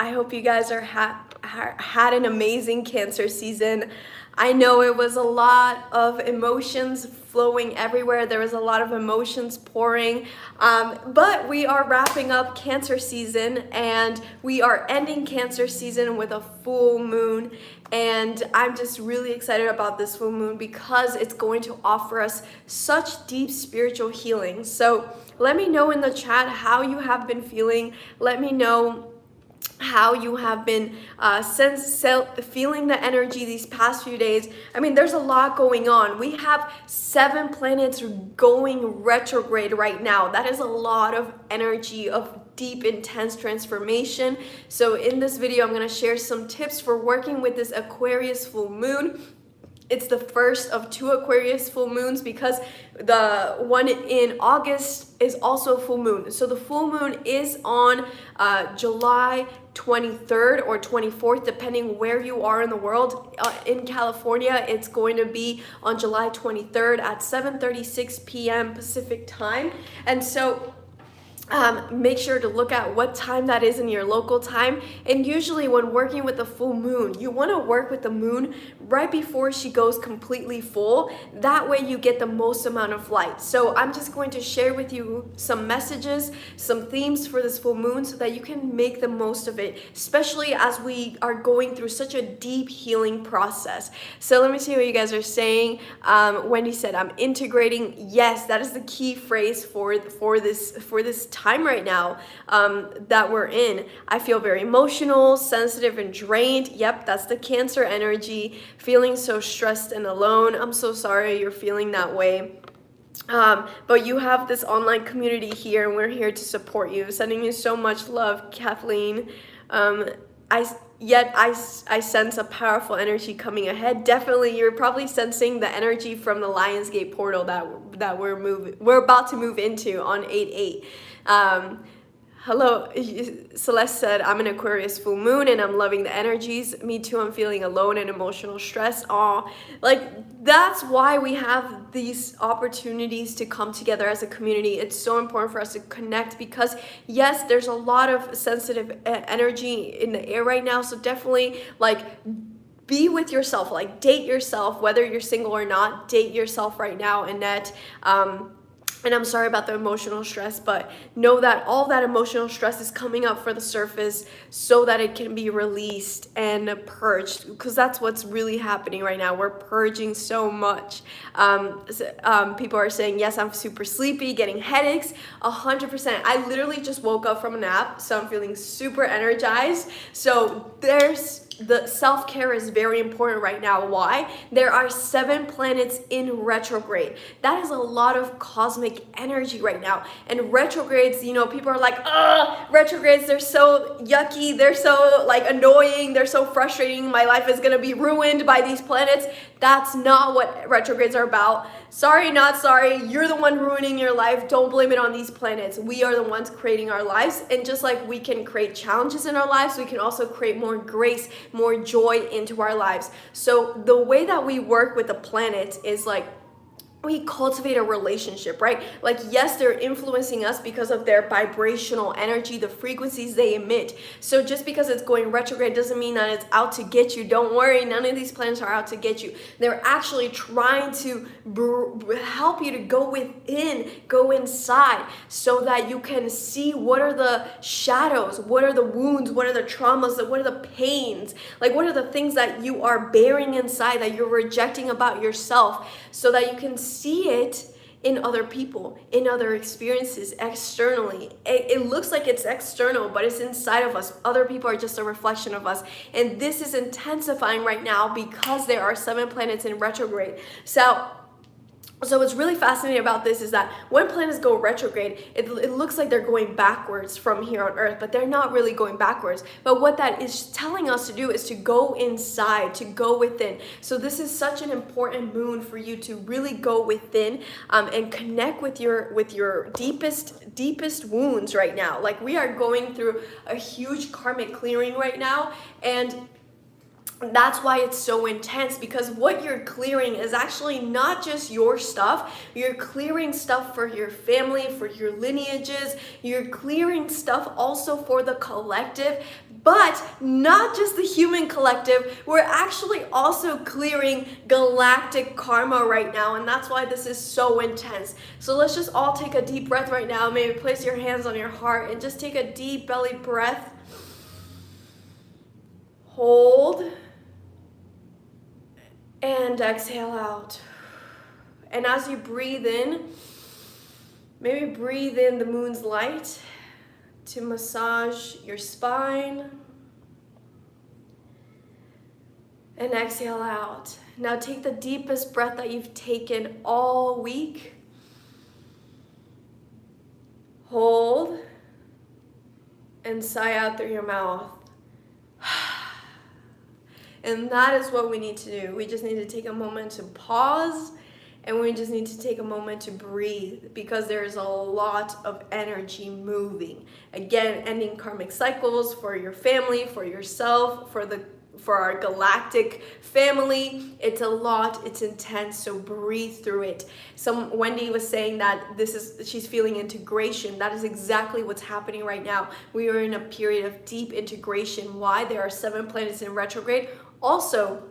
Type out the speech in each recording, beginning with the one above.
I hope you guys are had an amazing Cancer season. I know it was a lot of emotions flowing everywhere. There was a lot of emotions pouring, but we are wrapping up Cancer season and we are ending Cancer season with a full moon. And I'm just really excited about this full moon because it's going to offer us such deep spiritual healing. So let me know in the chat how you have been feeling. Let me know how you have been feeling the energy these past few days. I mean, there's a lot going on. We have 7 planets going retrograde right now. That is a lot of energy, of deep, intense transformation. So in this video, I'm going to share some tips for working with this Aquarius full moon. It's the first of 2 Aquarius full moons because the one in August is also a full moon. So the full moon is on July 23rd or 24th, depending where you are in the world. In California, it's going to be on July 23rd at 7:36 p.m. Pacific time. And so make sure to look at what time that is in your local time. And usually when working with the full moon, you want to work with the moon right before she goes completely full. That way you get the most amount of light. So I'm just going to share with you some messages, some themes for this full moon so that you can make the most of it, especially as we are going through such a deep healing process. So let me see what you guys are saying. Wendy said, I'm integrating. Yes, that is the key phrase for this time right now that we're in. I feel very emotional, sensitive, and drained. Yep, that's the Cancer energy. Feeling so stressed and alone. I'm so sorry you're feeling that way. But you have this online community here, and we're here to support you. Sending you so much love, Kathleen. I sense a powerful energy coming ahead. Definitely, you're probably sensing the energy from the Lionsgate portal that we're about to move into on 8/8. Hello, Celeste said, I'm an Aquarius full moon and I'm loving the energies. Me too, I'm feeling alone and emotional stress. Like that's why we have these opportunities to come together as a community. It's so important for us to connect because yes, there's a lot of sensitive energy in the air right now. So definitely like be with yourself, like date yourself, whether you're single or not, date yourself right now, Annette. And I'm sorry about the emotional stress, but know that all that emotional stress is coming up for the surface so that it can be released and purged, because that's what's really happening right now. We're purging so much. People are saying, yes, I'm super sleepy, getting headaches, 100%. I literally just woke up from a nap, so I'm feeling super energized. So the self-care is very important right now. Why? There are 7 planets in retrograde. That is a lot of cosmic energy right now. And retrogrades, you know, people are like, retrogrades, they're so yucky, they're so like annoying, they're so frustrating, my life is gonna be ruined by these planets. That's not what retrogrades are about. Sorry, not sorry, you're the one ruining your life. Don't blame it on these planets. We are the ones creating our lives. And just like we can create challenges in our lives, we can also create more grace, more joy into our lives. So the way that we work with the planets is like we cultivate a relationship, right? Like, yes, they're influencing us because of their vibrational energy, the frequencies they emit. So just because it's going retrograde doesn't mean that it's out to get you. Don't worry, none of these planets are out to get you. They're actually trying to help you to go within, go inside, so that you can see what are the shadows, what are the wounds, what are the traumas, what are the pains, like what are the things that you are bearing inside that you're rejecting about yourself, so that you can see it in other people, in other experiences, externally. It looks like it's external, but it's inside of us. Other people are just a reflection of us. And this is intensifying right now because there are 7 planets in retrograde. So what's really fascinating about this is that when planets go retrograde, it looks like they're going backwards from here on Earth, but they're not really going backwards. But what that is telling us to do is to go inside, to go within. So this is such an important moon for you to really go within and connect with your deepest wounds right now. Like we are going through a huge karmic clearing right now, and that's why it's so intense, because what you're clearing is actually not just your stuff. You're clearing stuff for your family, for your lineages. You're clearing stuff also for the collective, But not just the human collective, we're actually also clearing galactic karma right now, and that's why this is so intense. So let's just all take a deep breath right now. Maybe place your hands on your heart and just take a deep belly breath. Hold and exhale out. And as you breathe in, maybe breathe in the moon's light to massage your spine. And exhale out. Now take the deepest breath that you've taken all week. Hold and sigh out through your mouth. And that is what we need to do. We just need to take a moment to pause, and we just need to take a moment to breathe, because there's a lot of energy moving. Again, ending karmic cycles for your family, for yourself, for our galactic family. It's a lot, it's intense, so breathe through it. Wendy was saying that she's feeling integration. That is exactly what's happening right now. We are in a period of deep integration. Why? There are 7 planets in retrograde. Also,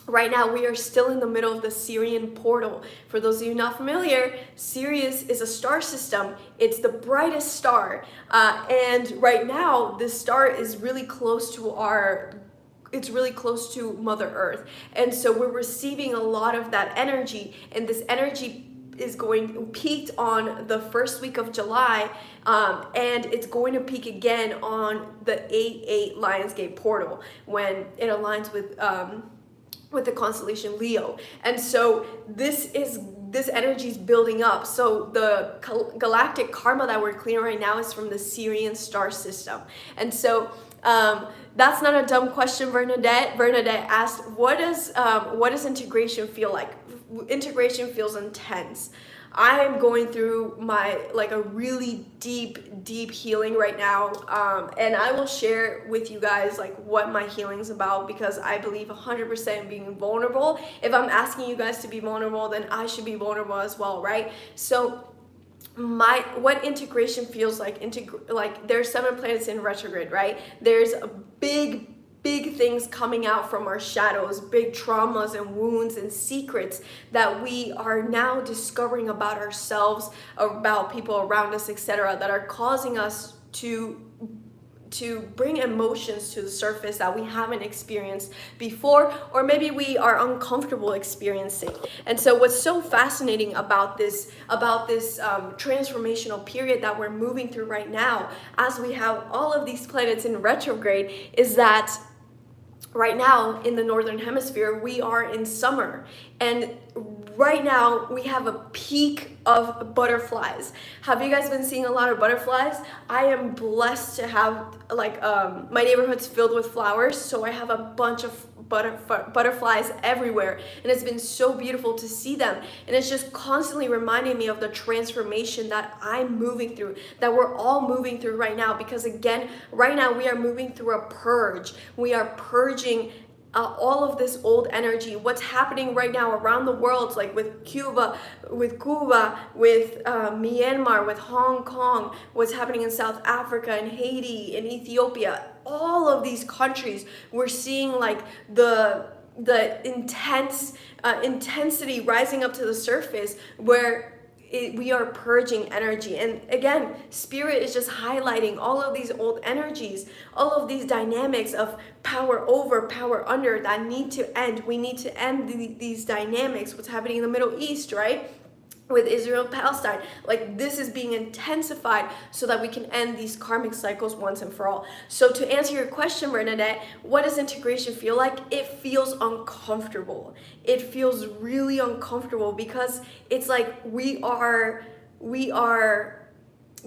right now, we are still in the middle of the Sirian portal. For those of you not familiar, Sirius is a star system. It's the brightest star. And right now, this star is really close to Mother Earth. And so we're receiving a lot of that energy. And this energy is peaked on the first week of July, and it's going to peak again on the 8/8 Lionsgate portal when it aligns with the constellation Leo. And so this energy is building up. So the galactic karma that we're clearing right now is from the Sirian star system. And so that's not a dumb question, Bernadette. Bernadette asked, what does integration feel like? Integration feels intense. I am going through a really deep healing right now, and I will share with you guys what my healing's about, because I believe 100% in being vulnerable. If I'm asking you guys to be vulnerable, then I should be vulnerable as well, right? So what integration feels like, there's 7 planets in retrograde, right? There's a big things coming out from our shadows, big traumas and wounds and secrets that we are now discovering about ourselves, about people around us, etc., that are causing us to bring emotions to the surface that we haven't experienced before, or maybe we are uncomfortable experiencing. And so what's so fascinating about this transformational period that we're moving through right now, as we have all of these planets in retrograde, is that right now in the northern hemisphere we are in summer, and right now we have a peak of butterflies. Have you guys been seeing a lot of butterflies? I am blessed to have my neighborhood's filled with flowers, so I have a bunch of butterflies everywhere, and it's been so beautiful to see them. And it's just constantly reminding me of the transformation that I'm moving through, that we're all moving through right now, because again, right now we are moving through a purge. We are purging all of this old energy. What's happening right now around the world, with Cuba, with Myanmar, with Hong Kong, what's happening in South Africa and Haiti and Ethiopia, all of these countries, we're seeing the intensity rising up to the surface, where we are purging energy. And again, Spirit is just highlighting all of these old energies, all of these dynamics of power over, power under, that need to end. We need to end these dynamics. What's happening in the Middle East, right? With Israel, Palestine, this is being intensified so that we can end these karmic cycles once and for all. So to answer your question, Bernadette, what does integration feel like? It feels uncomfortable. It feels really uncomfortable, because it's we are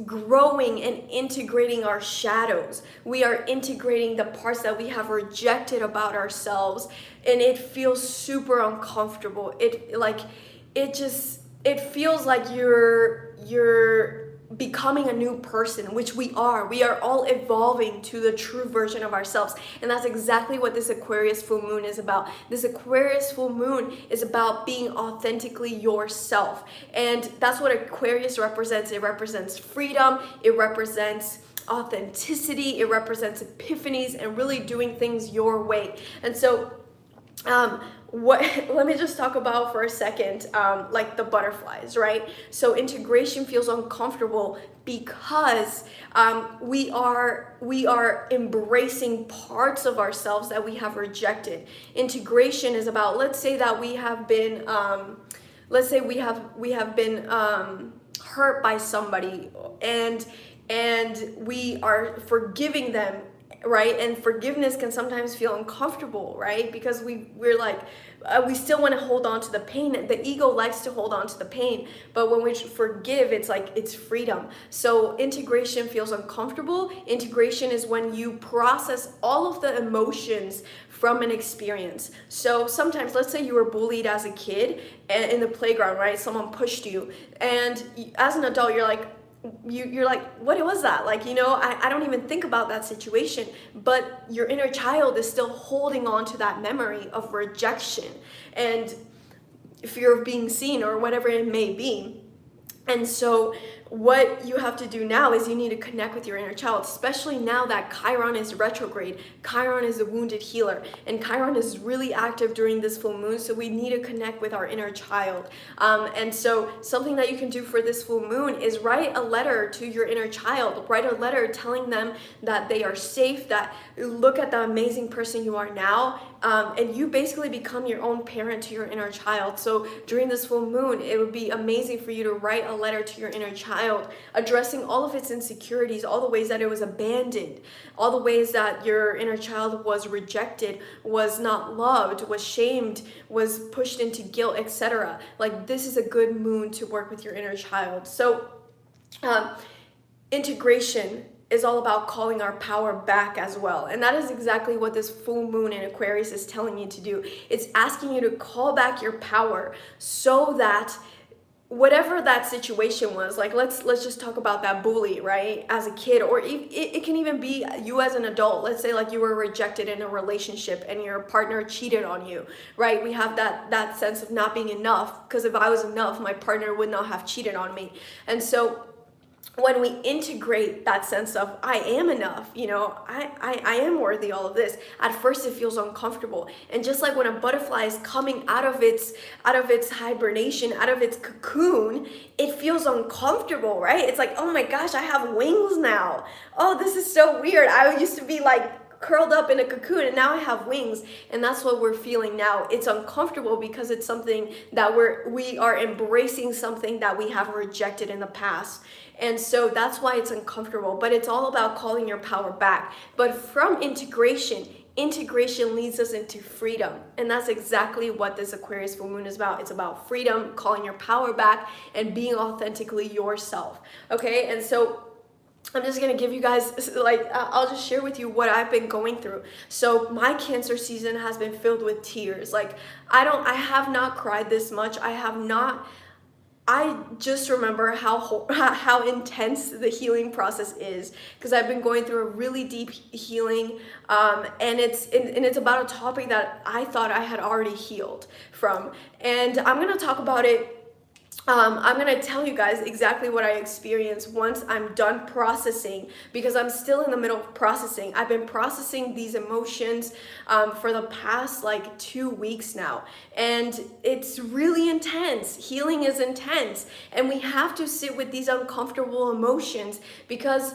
growing and integrating our shadows. We are integrating the parts that we have rejected about ourselves, and it feels super uncomfortable. It feels like you're becoming a new person, which we are. We are all evolving to the true version of ourselves. And that's exactly what this Aquarius Full Moon is about. This Aquarius Full Moon is about being authentically yourself. And that's what Aquarius represents. It represents freedom. It represents authenticity, it represents epiphanies and really doing things your way. And so let me just talk about for a second, like the butterflies, right? So integration feels uncomfortable because we are embracing parts of ourselves that we have rejected. Integration is about, let's say that we have been hurt by somebody, and we are forgiving them, right? And forgiveness can sometimes feel uncomfortable, right? Because we're like, we still want to hold on to the pain. The ego likes to hold on to the pain, but when we forgive, it's like, it's freedom. So integration feels uncomfortable. Integration is when you process all of the emotions from an experience. So sometimes, let's say you were bullied as a kid in the playground, right? Someone pushed you, and as an adult, you're like, what was that? Like, I don't even think about that situation, but your inner child is still holding on to that memory of rejection and fear of being seen or whatever it may be. And so what you have to do now is you need to connect with your inner child, especially now that Chiron is retrograde. Chiron is a wounded healer, and Chiron is really active during this full moon, so we need to connect with our inner child. And so something that you can do for this full moon is write a letter to your inner child. Write a letter telling them that they are safe, that look at the amazing person you are now, and you basically become your own parent to your inner child. So during this full moon, it would be amazing for you to write a letter to your inner child, addressing all of its insecurities, all the ways that it was abandoned, all the ways that your inner child was rejected, was not loved, was shamed, was pushed into guilt, etc. Like, this is a good moon to work with your inner child. So integration is all about calling our power back as well. And that is exactly what this full moon in Aquarius is telling you to do. It's asking you to call back your power so that whatever that situation was, like let's just talk about that bully, right, as a kid, or it can even be you as an adult. Let's say like you were rejected in a relationship and your partner cheated on you, right? We have that sense of not being enough, because if I was enough, my partner would not have cheated on me. And so when we integrate that sense of I am enough, I am worthy, all of this, at first it feels uncomfortable. And just like when a butterfly is coming out of its hibernation, out of its cocoon, it feels uncomfortable, right? It's like, oh my gosh, I have wings now. Oh, this is so weird. I used to be like curled up in a cocoon, and now I have wings. And that's what we're feeling now. It's uncomfortable because it's something that we are embracing, something that we have rejected in the past. And so that's why it's uncomfortable, but it's all about calling your power back. But from integration leads us into freedom. And that's exactly what this Aquarius full moon is about. It's about freedom, calling your power back, and being authentically yourself. Okay, and so I'm just going to give you guys, I'll just share with you what I've been going through. So my Cancer season has been filled with tears. Like, I have not cried this much. I just remember how intense the healing process is, because I've been going through a really deep healing, and it's about a topic that I thought I had already healed from. And I'm going to talk about it. I'm going to tell you guys exactly what I experienced once I'm done processing, because I'm still in the middle of processing. I've been processing these emotions for the past 2 weeks now, and it's really intense. Healing is intense, and we have to sit with these uncomfortable emotions because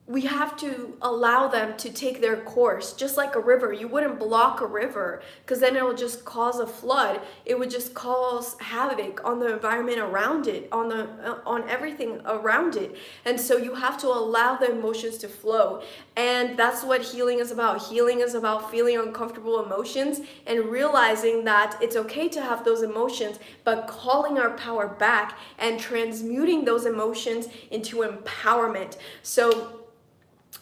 we have to allow them to take their course. Just like a river, you wouldn't block a river, because then it will just cause a flood. It would just cause havoc on the environment around it, on everything around it. And so you have to allow the emotions to flow. And that's what healing is about. Healing is about feeling uncomfortable emotions and realizing that it's okay to have those emotions, but calling our power back and transmuting those emotions into empowerment. So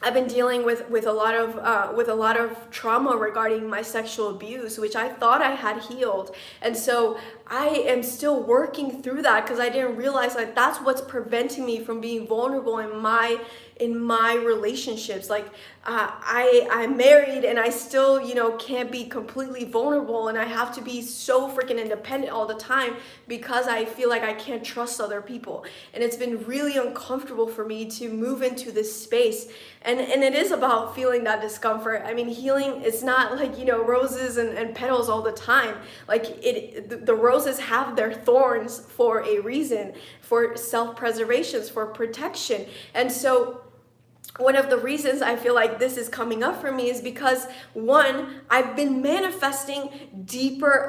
I've been dealing with a lot of trauma regarding my sexual abuse, which I thought I had healed, and so I am still working through that, because I didn't realize that's what's preventing me from being vulnerable in my in my relationships. Like I'm married and I still, you know, can't be completely vulnerable, and I have to be so freaking independent all the time because I feel like I can't trust other people. And it's been really uncomfortable for me to move into this space. And it is about feeling that discomfort. I mean, healing, it's not like, you know, roses and petals all the time. Like the roses have their thorns for a reason, for self-preservation, for protection. And so one of the reasons I feel like this is coming up for me is because, one, I've been manifesting deeper.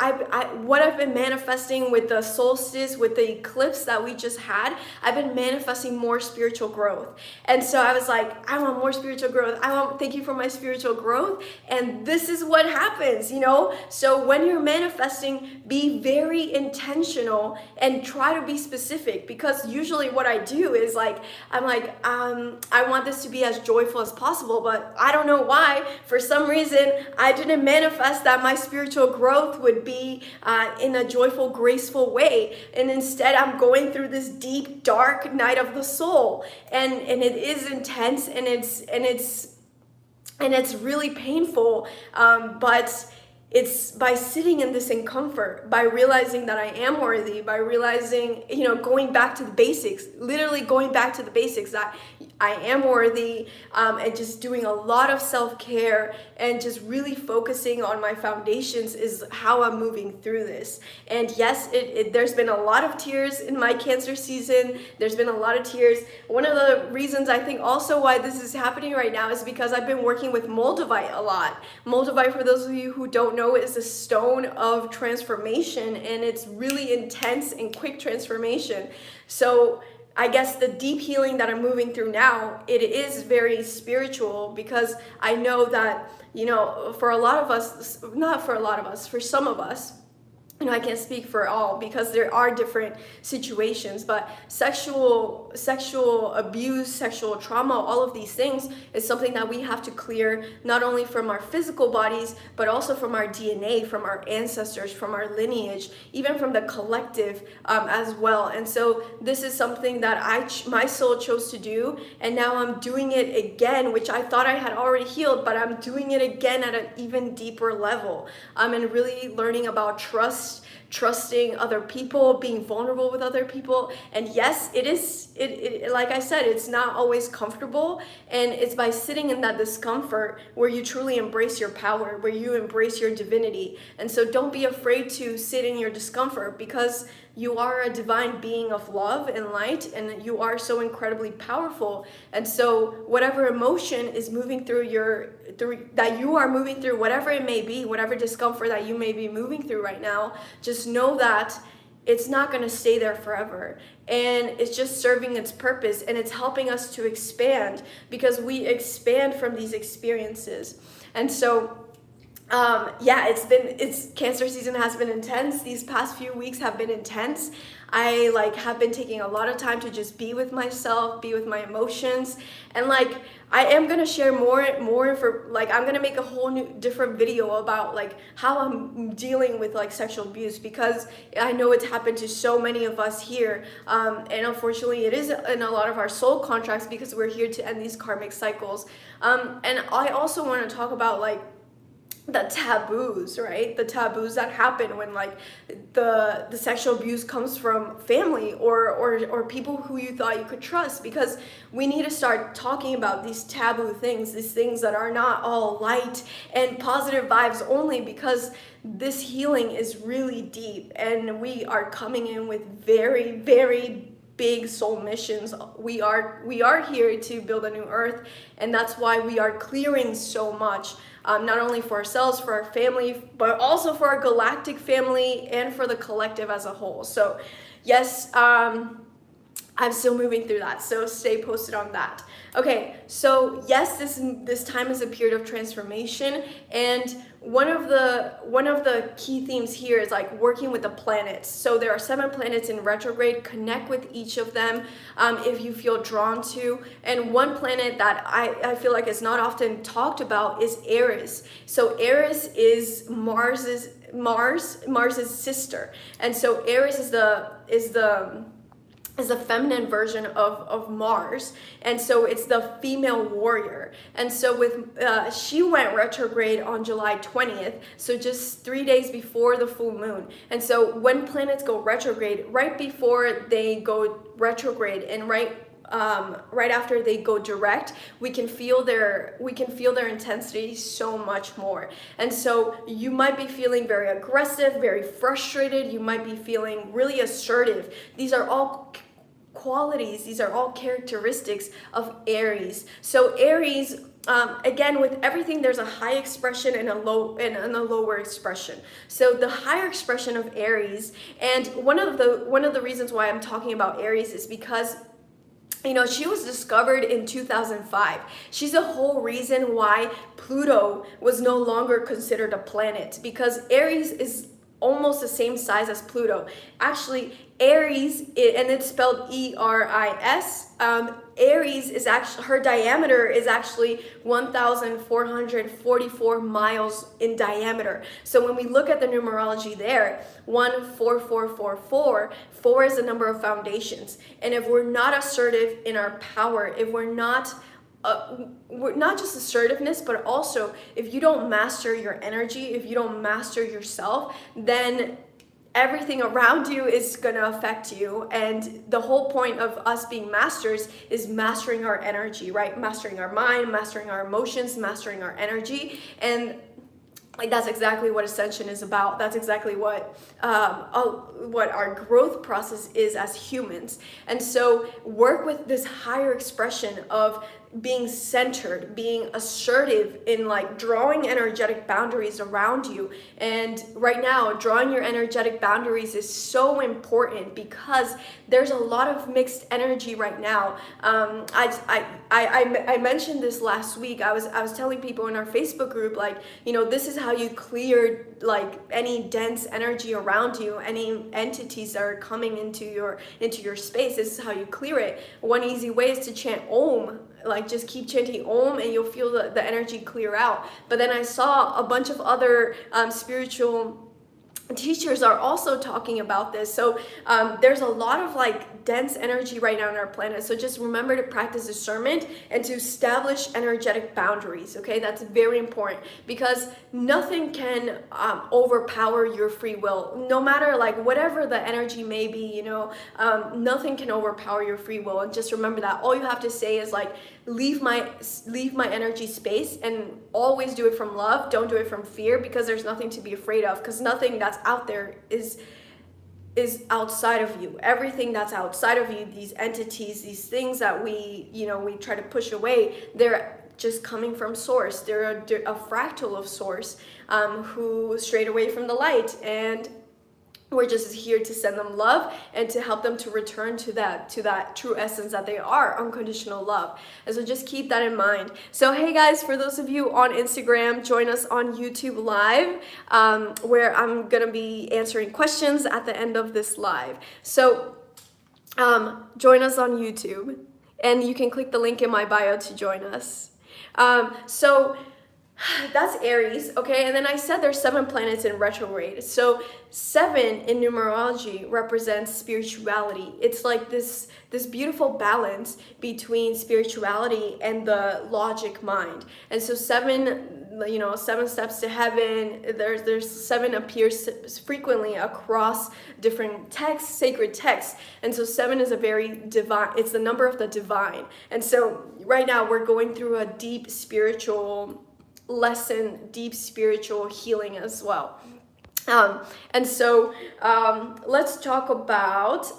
What I've been manifesting with the solstice, with the eclipse that we just had, I've been manifesting more spiritual growth. And so I was like, I want more spiritual growth. Thank you for my spiritual growth. And this is what happens, you know? So when you're manifesting, be very intentional and try to be specific, because usually what I do is like, I'm like, I want this to be as joyful as possible, but I don't know why, for some reason, I didn't manifest that my spiritual growth would be in a joyful, graceful way. And instead, I'm going through this deep, dark night of the soul. And it is intense, and it's really painful, but it's by sitting in this discomfort, by realizing that I am worthy, by realizing, you know, going back to the basics, literally going back to the basics, that I am worthy, and just doing a lot of self-care and just really focusing on my foundations is how I'm moving through this. And yes, there's been a lot of tears in my Cancer season. There's been a lot of tears. One of the reasons I think also why this is happening right now is because I've been working with Moldavite a lot. Moldavite, for those of you who don't know, is a stone of transformation, and it's really intense and quick transformation. So I guess the deep healing that I'm moving through now, it is very spiritual, because I know that, you know, for a lot of us, not for a lot of us, for some of us, you know, I can't speak for all because there are different situations, but sexual abuse, sexual trauma, all of these things is something that we have to clear, not only from our physical bodies, but also from our DNA, from our ancestors, from our lineage, even from the collective as well. And so this is something that my soul chose to do, and now I'm doing it again, which I thought I had already healed, but I'm doing it again at an even deeper level. And really learning about trusting other people, being vulnerable with other people. And yes, it like I said, it's not always comfortable, and it's by sitting in that discomfort where you truly embrace your power, where you embrace your divinity. And so don't be afraid to sit in your discomfort, because you are a divine being of love and light, and you are so incredibly powerful. And so whatever emotion is moving through that you are moving through, whatever it may be, whatever discomfort that you may be moving through right now, just know that it's not going to stay there forever, and it's just serving its purpose, and it's helping us to expand, because we expand from these experiences. And so Cancer season has been intense. These past few weeks have been intense. I have been taking a lot of time to just be with myself, be with my emotions, and I am gonna share more for I'm gonna make a whole new different video about how I'm dealing with sexual abuse, because I know it's happened to so many of us here, and unfortunately it is in a lot of our soul contracts, because we're here to end these karmic cycles. And I also want to talk about the taboos, right? The taboos that happen when the sexual abuse comes from family or people who you thought you could trust, because we need to start talking about these taboo things, these things that are not all light and positive vibes only, because this healing is really deep, and we are coming in with very, very big soul missions. We are here to build a new earth, and that's why we are clearing so much. Not only for ourselves, for our family, but also for our galactic family and for the collective as a whole. So yes, I'm still moving through that, so stay posted on that. Okay, so yes, this time is a period of transformation, and one of the key themes here is working with the planets. So there are 7 planets in retrograde. Connect with each of them if you feel drawn to. And one planet that I feel like is not often talked about is Eris. So Eris is Mars's sister, and so Eris is the is a feminine version of Mars, and so it's the female warrior. And so with she went retrograde on July 20th, so just 3 days before the full moon. And so when planets go retrograde, right before they go retrograde and right after they go direct, we can feel their intensity so much more. And so you might be feeling very aggressive, very frustrated. You might be feeling really assertive. These are all qualities, these are all characteristics of Aries. So Aries, again, with everything, there's a high expression and a lower expression. So the higher expression of Aries, and one of the reasons why I'm talking about Aries is because, you know, she was discovered in 2005. She's the whole reason why Pluto was no longer considered a planet, because Aries is almost the same size as Pluto. Actually, Aries, and it's spelled E-R-I-S, Aries is actually, her diameter is actually 1,444 miles in diameter. So when we look at the numerology there, 14444, 4 is the number of foundations. And if we're not assertive in our power, if we're not just assertiveness, but also if you don't master your energy, if you don't master yourself, then everything around you is going to affect you. And the whole point of us being masters is mastering our energy, right? Mastering our mind, mastering our emotions, mastering our energy. And like, that's exactly what ascension is about. That's exactly what our growth process is as humans. And so work with this higher expression of being centered, being assertive in like drawing energetic boundaries around you. And right now, drawing your energetic boundaries is so important because there's a lot of mixed energy right now. I mentioned this last week. I was telling people in our Facebook group, like, you know, this is how you clear like any dense energy around you, any entities that are coming into your space. This is how you clear it. One easy way is to chant Om. Like, just keep chanting Om and you'll feel the energy clear out. But then I saw a bunch of other spiritual teachers are also talking about this. So there's a lot of like dense energy right now on our planet. So just remember to practice discernment and to establish energetic boundaries. Okay, that's very important because nothing can overpower your free will. No matter like whatever the energy may be, you know, nothing can overpower your free will. And just remember that all you have to say is like, leave my energy space, and always do it from love. Don't do it from fear, because there's nothing to be afraid of, because nothing that's out there is outside of you. Everything that's outside of you, these entities, these things that we try to push away, they're just coming from source. They're a fractal of source, who strayed away from the light, and we're just here to send them love and to help them to return to that true essence that they are, unconditional love. And so just keep that in mind. So hey guys, for those of you on Instagram, join us on YouTube Live, where I'm gonna be answering questions at the end of this live. So join us on YouTube, and you can click the link in my bio to join us. So that's Aries, okay? And then I said there's 7 planets in retrograde. So 7 in numerology represents spirituality. It's like this beautiful balance between spirituality and the logic mind. And so 7, 7 steps to heaven, there's 7 appears frequently across different texts, sacred texts. And so 7 is a very divine, it's the number of the divine. And so right now we're going through a deep spiritual lesson, deep spiritual healing as well. And so let's talk about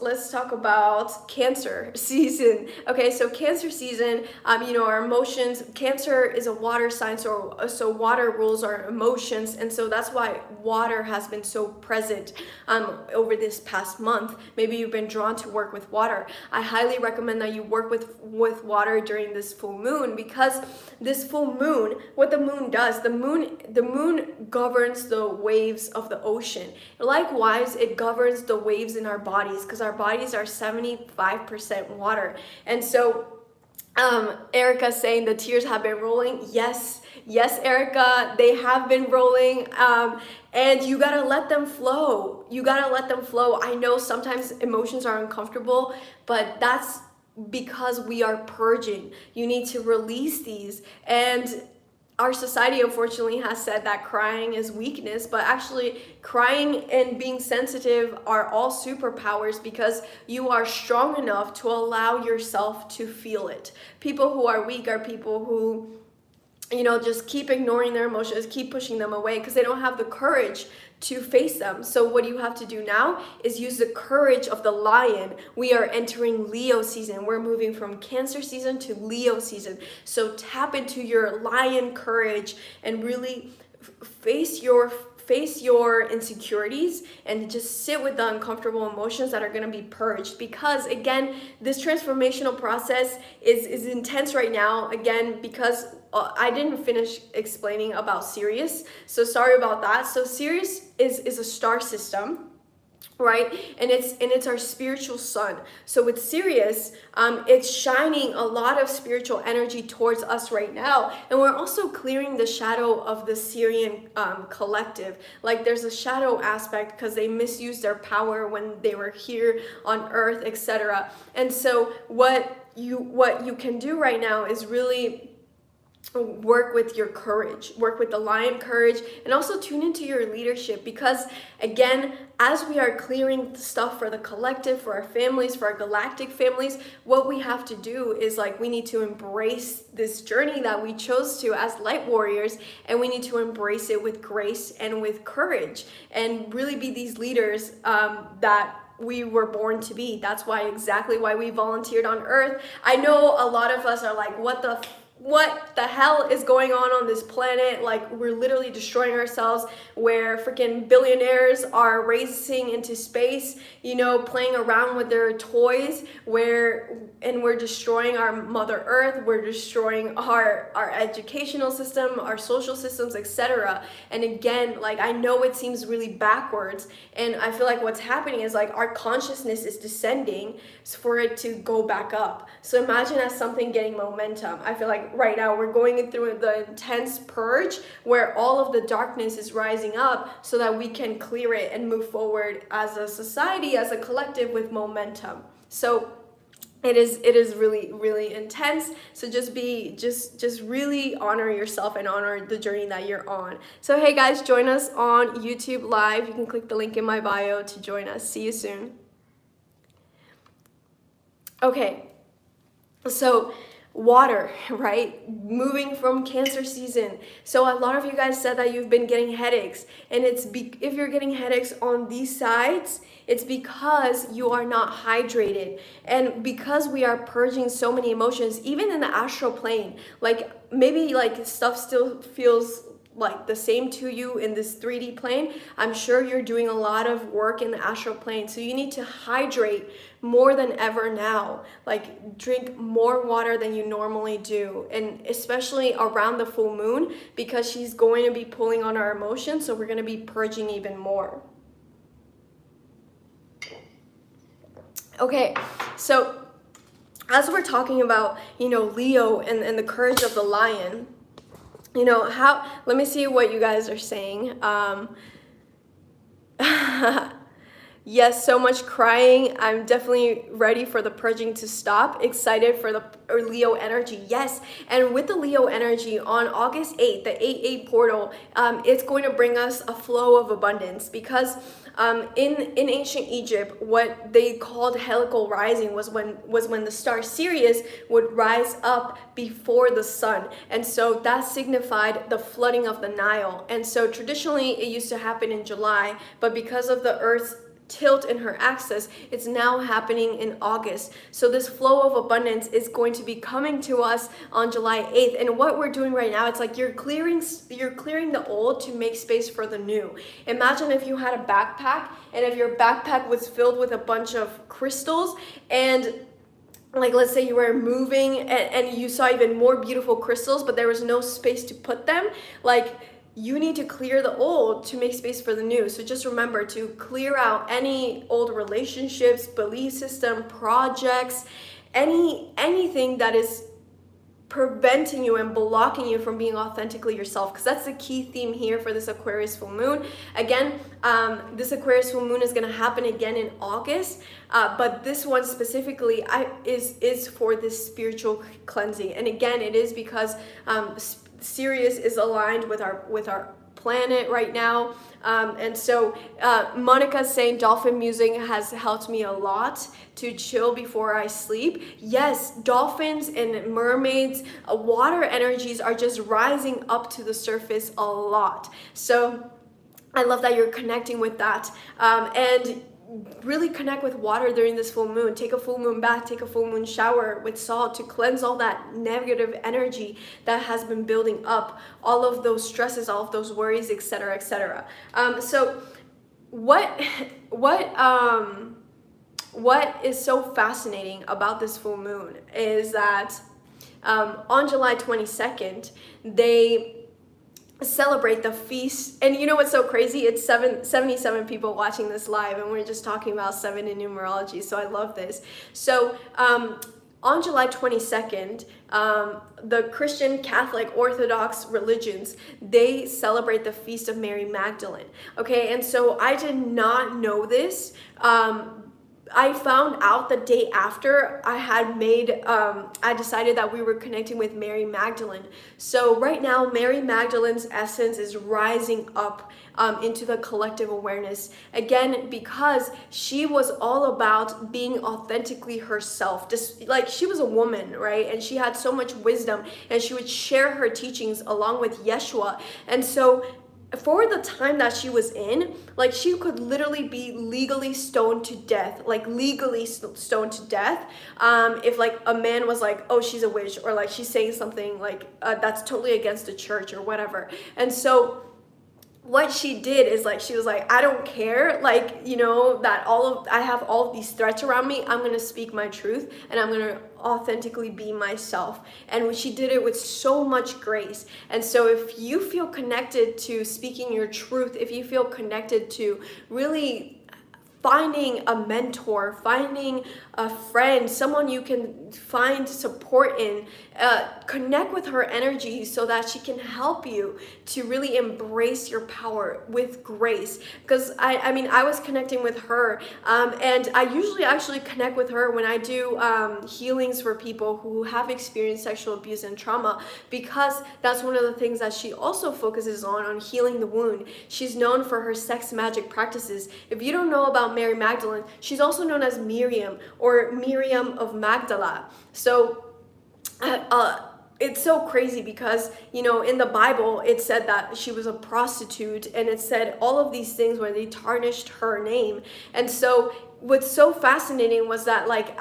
Cancer season. Okay, so Cancer season, our emotions. Cancer is a water sign, so water rules our emotions, and so that's why water has been so present over this past month. Maybe you've been drawn to work with water. I highly recommend that you work with water during this full moon, because this full moon, what the moon does, the moon governs the waves of the ocean. Likewise, it governs the waves in our bodies, because our bodies are 75% water. And so Erica's saying the tears have been rolling. Yes, Yes, Erica, they have been rolling, and you gotta let them flow. You gotta let them flow. I know sometimes emotions are uncomfortable, but that's because we are purging. You need to release these. And our society unfortunately has said that crying is weakness, but actually crying and being sensitive are all superpowers, because you are strong enough to allow yourself to feel it. People who are weak are people who, you know, just keep ignoring their emotions, keep pushing them away because they don't have the courage to face them. So what you have to do now is use the courage of the lion. We are entering Leo season. We're moving from Cancer season to Leo season. So tap into your lion courage and really face your insecurities and just sit with the uncomfortable emotions that are going to be purged, because again, this transformational process is intense right now, again, because I didn't finish explaining about Sirius, so sorry about that. So Sirius is a star system, right? And it's our spiritual sun. So with Sirius, it's shining a lot of spiritual energy towards us right now. And we're also clearing the shadow of the Sirian collective. Like there's a shadow aspect because they misused their power when they were here on Earth, etc. And so what you can do right now is really work with your courage, work with the lion courage, and also tune into your leadership, because again, as we are clearing stuff for the collective, for our families, for our galactic families, what we have to do is like we need to embrace this journey that we chose to as light warriors, and we need to embrace it with grace and with courage, and really be these leaders that we were born to be. That's why, exactly why we volunteered on Earth. I know a lot of us are like, what the hell is going on this planet? Like, we're literally destroying ourselves, where freaking billionaires are racing into space, you know, playing around with their toys, and we're destroying our Mother Earth, we're destroying our educational system, our social systems, etc. And again, like, I know it seems really backwards, and I feel like what's happening is like our consciousness is descending for it to go back up. So imagine as something getting momentum. I feel like right now we're going through the intense purge where all of the darkness is rising up so that we can clear it and move forward as a society, as a collective, with momentum. So it is really, really intense. So just really honor yourself and honor the journey that you're on. So hey guys, join us on YouTube Live. You can click the link in my bio to join us. See you soon. Okay, so water, right? Moving from Cancer season. So a lot of you guys said that you've been getting headaches, and if you're getting headaches on these sides, it's because you are not hydrated. And because we are purging so many emotions, even in the astral plane, like maybe like stuff still feels like the same to you in this 3D plane. I'm sure you're doing a lot of work in the astral plane, so you need to hydrate more than ever now. Like, drink more water than you normally do, and especially around the full moon, because she's going to be pulling on our emotions, so we're going to be purging even more. Okay, so as we're talking about, you know, Leo and the courage of the lion, you know, let me see what you guys are saying. Yes, so much crying. I'm definitely ready for the purging to stop. Excited for the Leo energy. Yes, and with the Leo energy on August 8th, the 8/8 portal, it's going to bring us a flow of abundance, because in ancient Egypt, what they called helical rising was when the star Sirius would rise up before the sun, and so that signified the flooding of the Nile. And so traditionally it used to happen in July, but because of the Earth's tilt in her axis, it's now happening in August. So this flow of abundance is going to be coming to us on July 8th. And what we're doing right now, it's like you're clearing the old to make space for the new. Imagine if you had a backpack, and if your backpack was filled with a bunch of crystals, and like, let's say you were moving and you saw even more beautiful crystals, but there was no space to put them. Like, you need to clear the old to make space for the new. So just remember to clear out any old relationships, belief system, projects, anything that is preventing you and blocking you from being authentically yourself, because that's the key theme here for this Aquarius full moon. Again, this Aquarius full moon is going to happen again in August, but this one specifically is for this spiritual cleansing. And again, it is because Sirius is aligned with our planet right now, and so Monica's saying dolphin music has helped me a lot to chill before I sleep. Yes, dolphins and mermaids, water energies are just rising up to the surface a lot. So I love that you're connecting with that, and really connect with water during this full moon. Take a full moon bath, take a full moon shower with salt to cleanse all that negative energy that has been building up, all of those stresses, all of those worries, etc., etc. So what is so fascinating about this full moon is that on July 22nd, they celebrate the feast. And you know what's so crazy? It's 77 people watching this live, and we're just talking about 7 in numerology, so I love this. So on July 22nd, the Christian, Catholic, Orthodox religions, they celebrate the feast of Mary Magdalene. Okay, and so I did not know this. I found out the day after I had I decided that we were connecting with Mary Magdalene. So right now, Mary Magdalene's essence is rising up into the collective awareness. Again, because she was all about being authentically herself. Just like she was a woman, right? And she had so much wisdom, and she would share her teachings along with Yeshua. And so for the time that she was in, like, she could literally be legally stoned to death, like legally stoned to death, if like a man was like, oh, she's a witch, or like she's saying something like that's totally against the church or whatever. And so what she did is, like, she was like, I don't care, like, you know, that I have all of these threats around me. I'm gonna speak my truth, and I'm gonna authentically be myself. And she did it with so much grace. And so if you feel connected to speaking your truth, if you feel connected to really finding a mentor, finding a friend, someone you can find support in, connect with her energy so that she can help you to really embrace your power with grace. Because I mean, I was connecting with her, and I usually actually connect with her when I do healings for people who have experienced sexual abuse and trauma, because that's one of the things that she also focuses on healing the wound. She's known for her sex magic practices. If you don't know about Mary Magdalene, she's also known as Miriam, or Miriam of Magdala. So it's so crazy because, you know, in the Bible it said that she was a prostitute, and it said all of these things where they tarnished her name. And so what's so fascinating was that, like,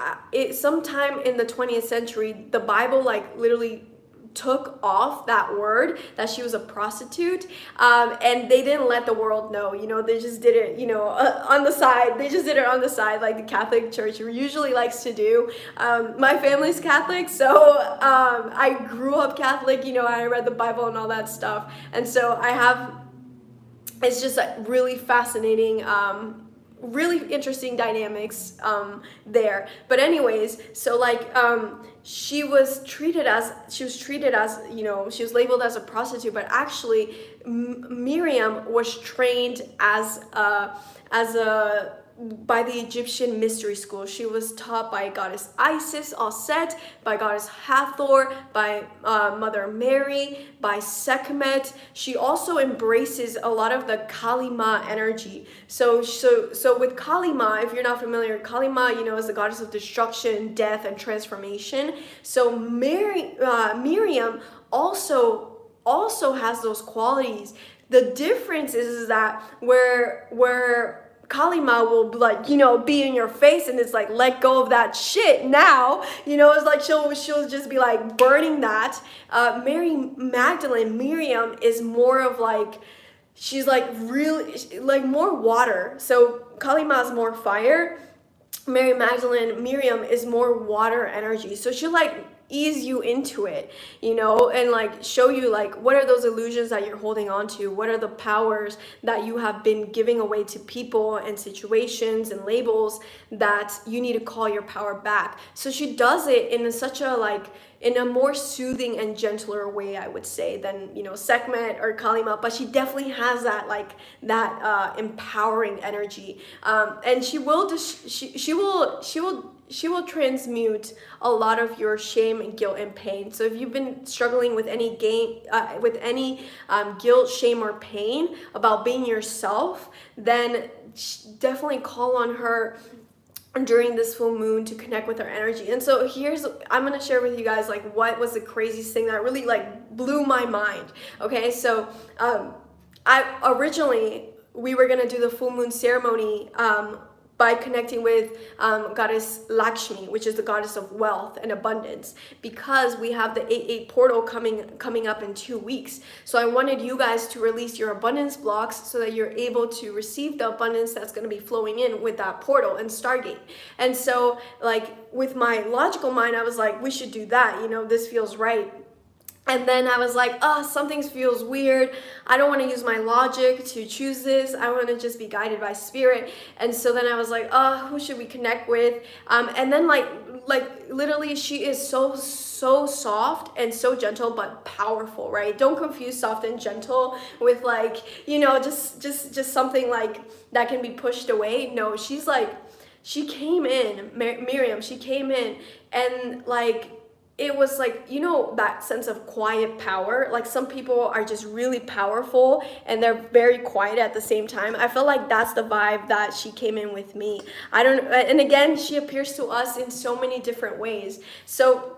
sometime in the 20th century, the Bible, like, literally took off that word that she was a prostitute, and they didn't let the world know. You know, they just did it, you know, on the side. They just did it on the side, like the Catholic Church usually likes to do. My family's Catholic, so I grew up Catholic, you know, I read the Bible and all that stuff, and so it's just like really fascinating, really interesting dynamics there. But anyways, so like she was treated as, you know, she was labeled as a prostitute, but actually Miriam was trained as a by the Egyptian mystery school. She was taught by goddess Isis, Set, by goddess Hathor, by Mother Mary, by Sekhmet. She also embraces a lot of the Kali Ma energy. So with Kali Ma, if you're not familiar, Kali Ma, you know, is the goddess of destruction, death, and transformation. So Miriam also has those qualities. The difference is that where Kali Ma will, like, you know, be in your face, and it's like, let go of that shit now, you know. It's like she'll just be like burning that. Mary Magdalene, Miriam, is more of like, she's like really like more water. So Kali Ma is more fire. Mary Magdalene, Miriam, is more water energy. So she'll like ease you into it, you know, and like show you like what are those illusions that you're holding on to, what are the powers that you have been giving away to people and situations and labels that you need to call your power back. So she does it in such a like in a more soothing and gentler way, I would say, than, you know, Sekhmet or Kalima, but she definitely has that like that empowering energy, and she will transmute a lot of your shame and guilt and pain. So if you've been struggling with any guilt, shame, or pain about being yourself, then definitely call on her during this full moon to connect with her energy. And so I'm gonna share with you guys like what was the craziest thing that really like blew my mind. Okay, so we were gonna do the full moon ceremony by connecting with goddess Lakshmi, which is the goddess of wealth and abundance, because we have the 8/8 portal coming up in 2 weeks. So I wanted you guys to release your abundance blocks so that you're able to receive the abundance that's going to be flowing in with that portal and Stargate. And so like with my logical mind, I was like, we should do that, you know, this feels right. And then I was like, something feels weird. I don't want to use my logic to choose this. I want to just be guided by spirit. And so then I was like, who should we connect with? And then like literally she is so soft and so gentle, but powerful, right? Don't confuse soft and gentle with like, you know, just something like that can be pushed away. No, she's like, she came in, Miriam, she came in and like, it was like, you know, that sense of quiet power. Like some people are just really powerful and they're very quiet at the same time. I feel like that's the vibe that she came in with me. And again, she appears to us in so many different ways. So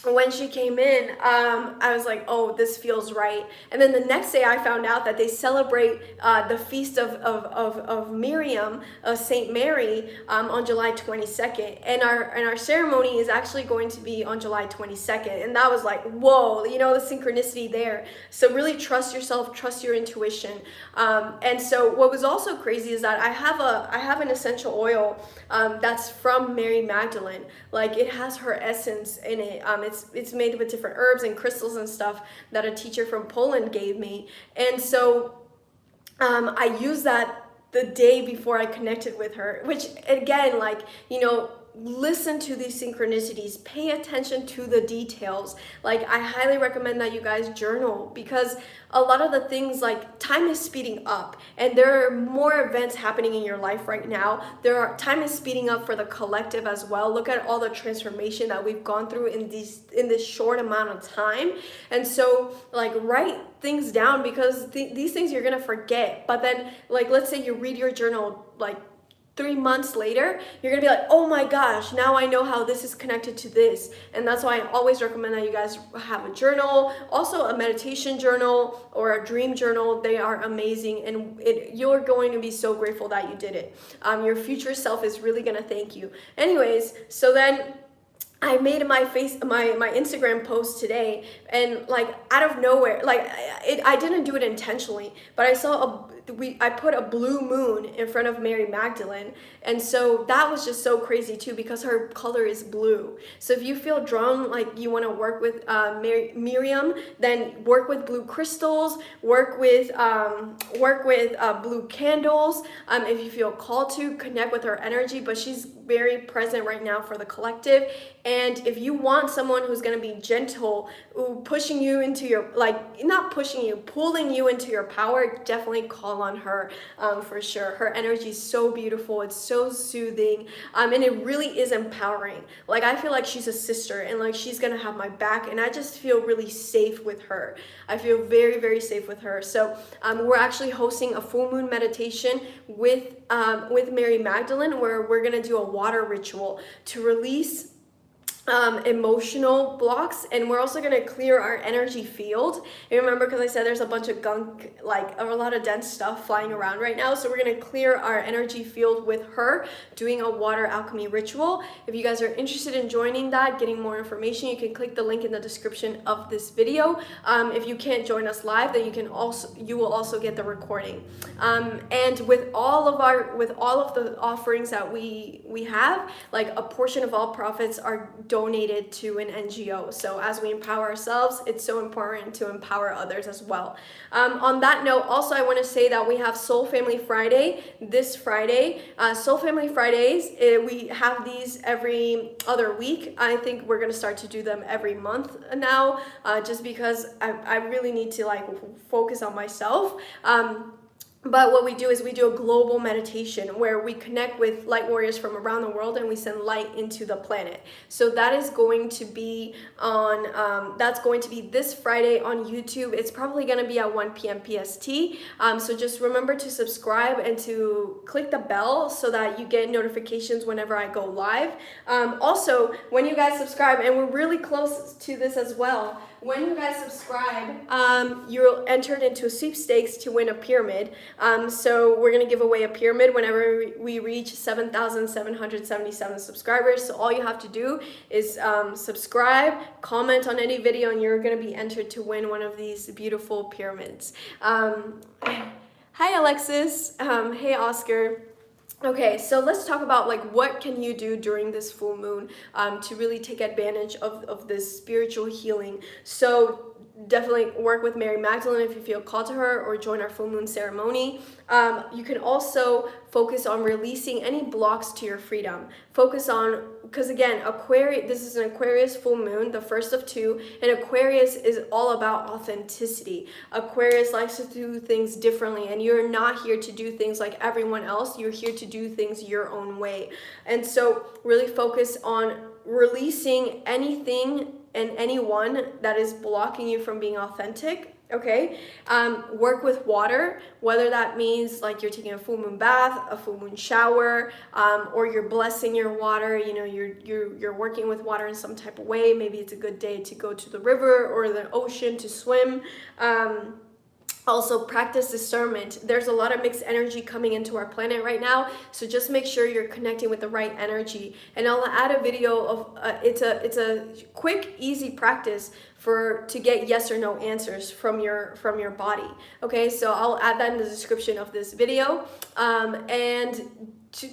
when she came in, I was like, oh, this feels right. And then the next day I found out that they celebrate the feast of Miriam, Saint Mary, on July 22nd. And our ceremony is actually going to be on July 22nd. And that was like, whoa, you know, the synchronicity there. So really trust yourself, trust your intuition. And so what was also crazy is that I have an essential oil that's from Mary Magdalene. Like it has her essence in it. It's made with different herbs and crystals and stuff that a teacher from Poland gave me. And so I used that the day before I connected with her, which again, like, you know, listen to these synchronicities, pay attention to the details. Like I highly recommend that you guys journal, because a lot of the things, like time is speeding up and there are more events happening in your life right now. Time is speeding up for the collective as well. Look at all the transformation that we've gone through in this short amount of time. And so like write things down, because these things you're gonna forget. But then like, let's say you read your journal like 3 months later, you're gonna be like, oh my gosh, now I know how this is connected to this. And that's why I always recommend that you guys have a journal, also a meditation journal or a dream journal. They are amazing, and you're going to be so grateful that you did it. Your future self is really gonna thank you. Anyways, so then I made my Instagram post today, and like out of nowhere, like I didn't do it intentionally, but I saw I put a blue moon in front of Mary Magdalene, and so that was just so crazy too, because her color is blue. So if you feel drawn, like you want to work with Miriam, then work with blue crystals, work with blue candles. If you feel called to connect with her energy, but she's very present right now for the collective. And if you want someone who's going to be gentle, pushing you into your, like, not pushing you, pulling you into your power, definitely call on her for sure. Her energy is so beautiful. It's so soothing. And it really is empowering. Like, I feel like she's a sister, and like she's going to have my back. And I just feel really safe with her. I feel very, very safe with her. So we're actually hosting a full moon meditation with Mary Magdalene, where we're going to do a water ritual to release emotional blocks, and we're also going to clear our energy field. And remember, because I said there's a bunch of gunk, like a lot of dense stuff flying around right now, so we're going to clear our energy field with her doing a water alchemy ritual. If you guys are interested in joining that, getting more information, you can click the link in the description of this video. If you can't join us live, then you will also get the recording. And with all of the offerings that we have, like a portion of all profits are donated donated to an NGO. So as we empower ourselves, it's so important to empower others as well. On that note, also I want to say that we have Soul Family Friday this Friday. Soul Family Fridays, we have these every other week. I think we're going to start to do them every month now, just because I really need to like focus on myself. But what we do is we do a global meditation where we connect with light warriors from around the world and we send light into the planet. So that is going to be on, that's going to be this Friday on YouTube. It's probably going to be at 1 p.m. PST. So just remember to subscribe and to click the bell so that you get notifications whenever I go live. Also, when you guys subscribe, and we're really close to this as well, when you guys subscribe, you're entered into a sweepstakes to win a pyramid. So we're going to give away a pyramid whenever we reach 7,777 subscribers. So all you have to do is subscribe, comment on any video, and you're going to be entered to win one of these beautiful pyramids. Hi, Alexis. Hey, Oscar. Okay, so let's talk about like what can you do during this full moon to really take advantage of this spiritual healing. So definitely work with Mary Magdalene if you feel called to her, or join our full moon ceremony. You can also focus on releasing any blocks to your freedom. Focus on, because again, this is an Aquarius full moon, the first of two, and Aquarius is all about authenticity. Aquarius likes to do things differently, and you're not here to do things like everyone else. You're here to do things your own way. And so really focus on releasing anything and anyone that is blocking you from being authentic. Okay, work with water, whether that means like you're taking a full moon bath, a full moon shower, or you're blessing your water. You know, you're working with water in some type of way. Maybe it's a good day to go to the river or the ocean to swim. Also, practice discernment. There's a lot of mixed energy coming into our planet right now, so just make sure you're connecting with the right energy. And I'll add a video of it's a quick, easy practice to get yes or no answers from your body. Okay, so I'll add that in the description of this video.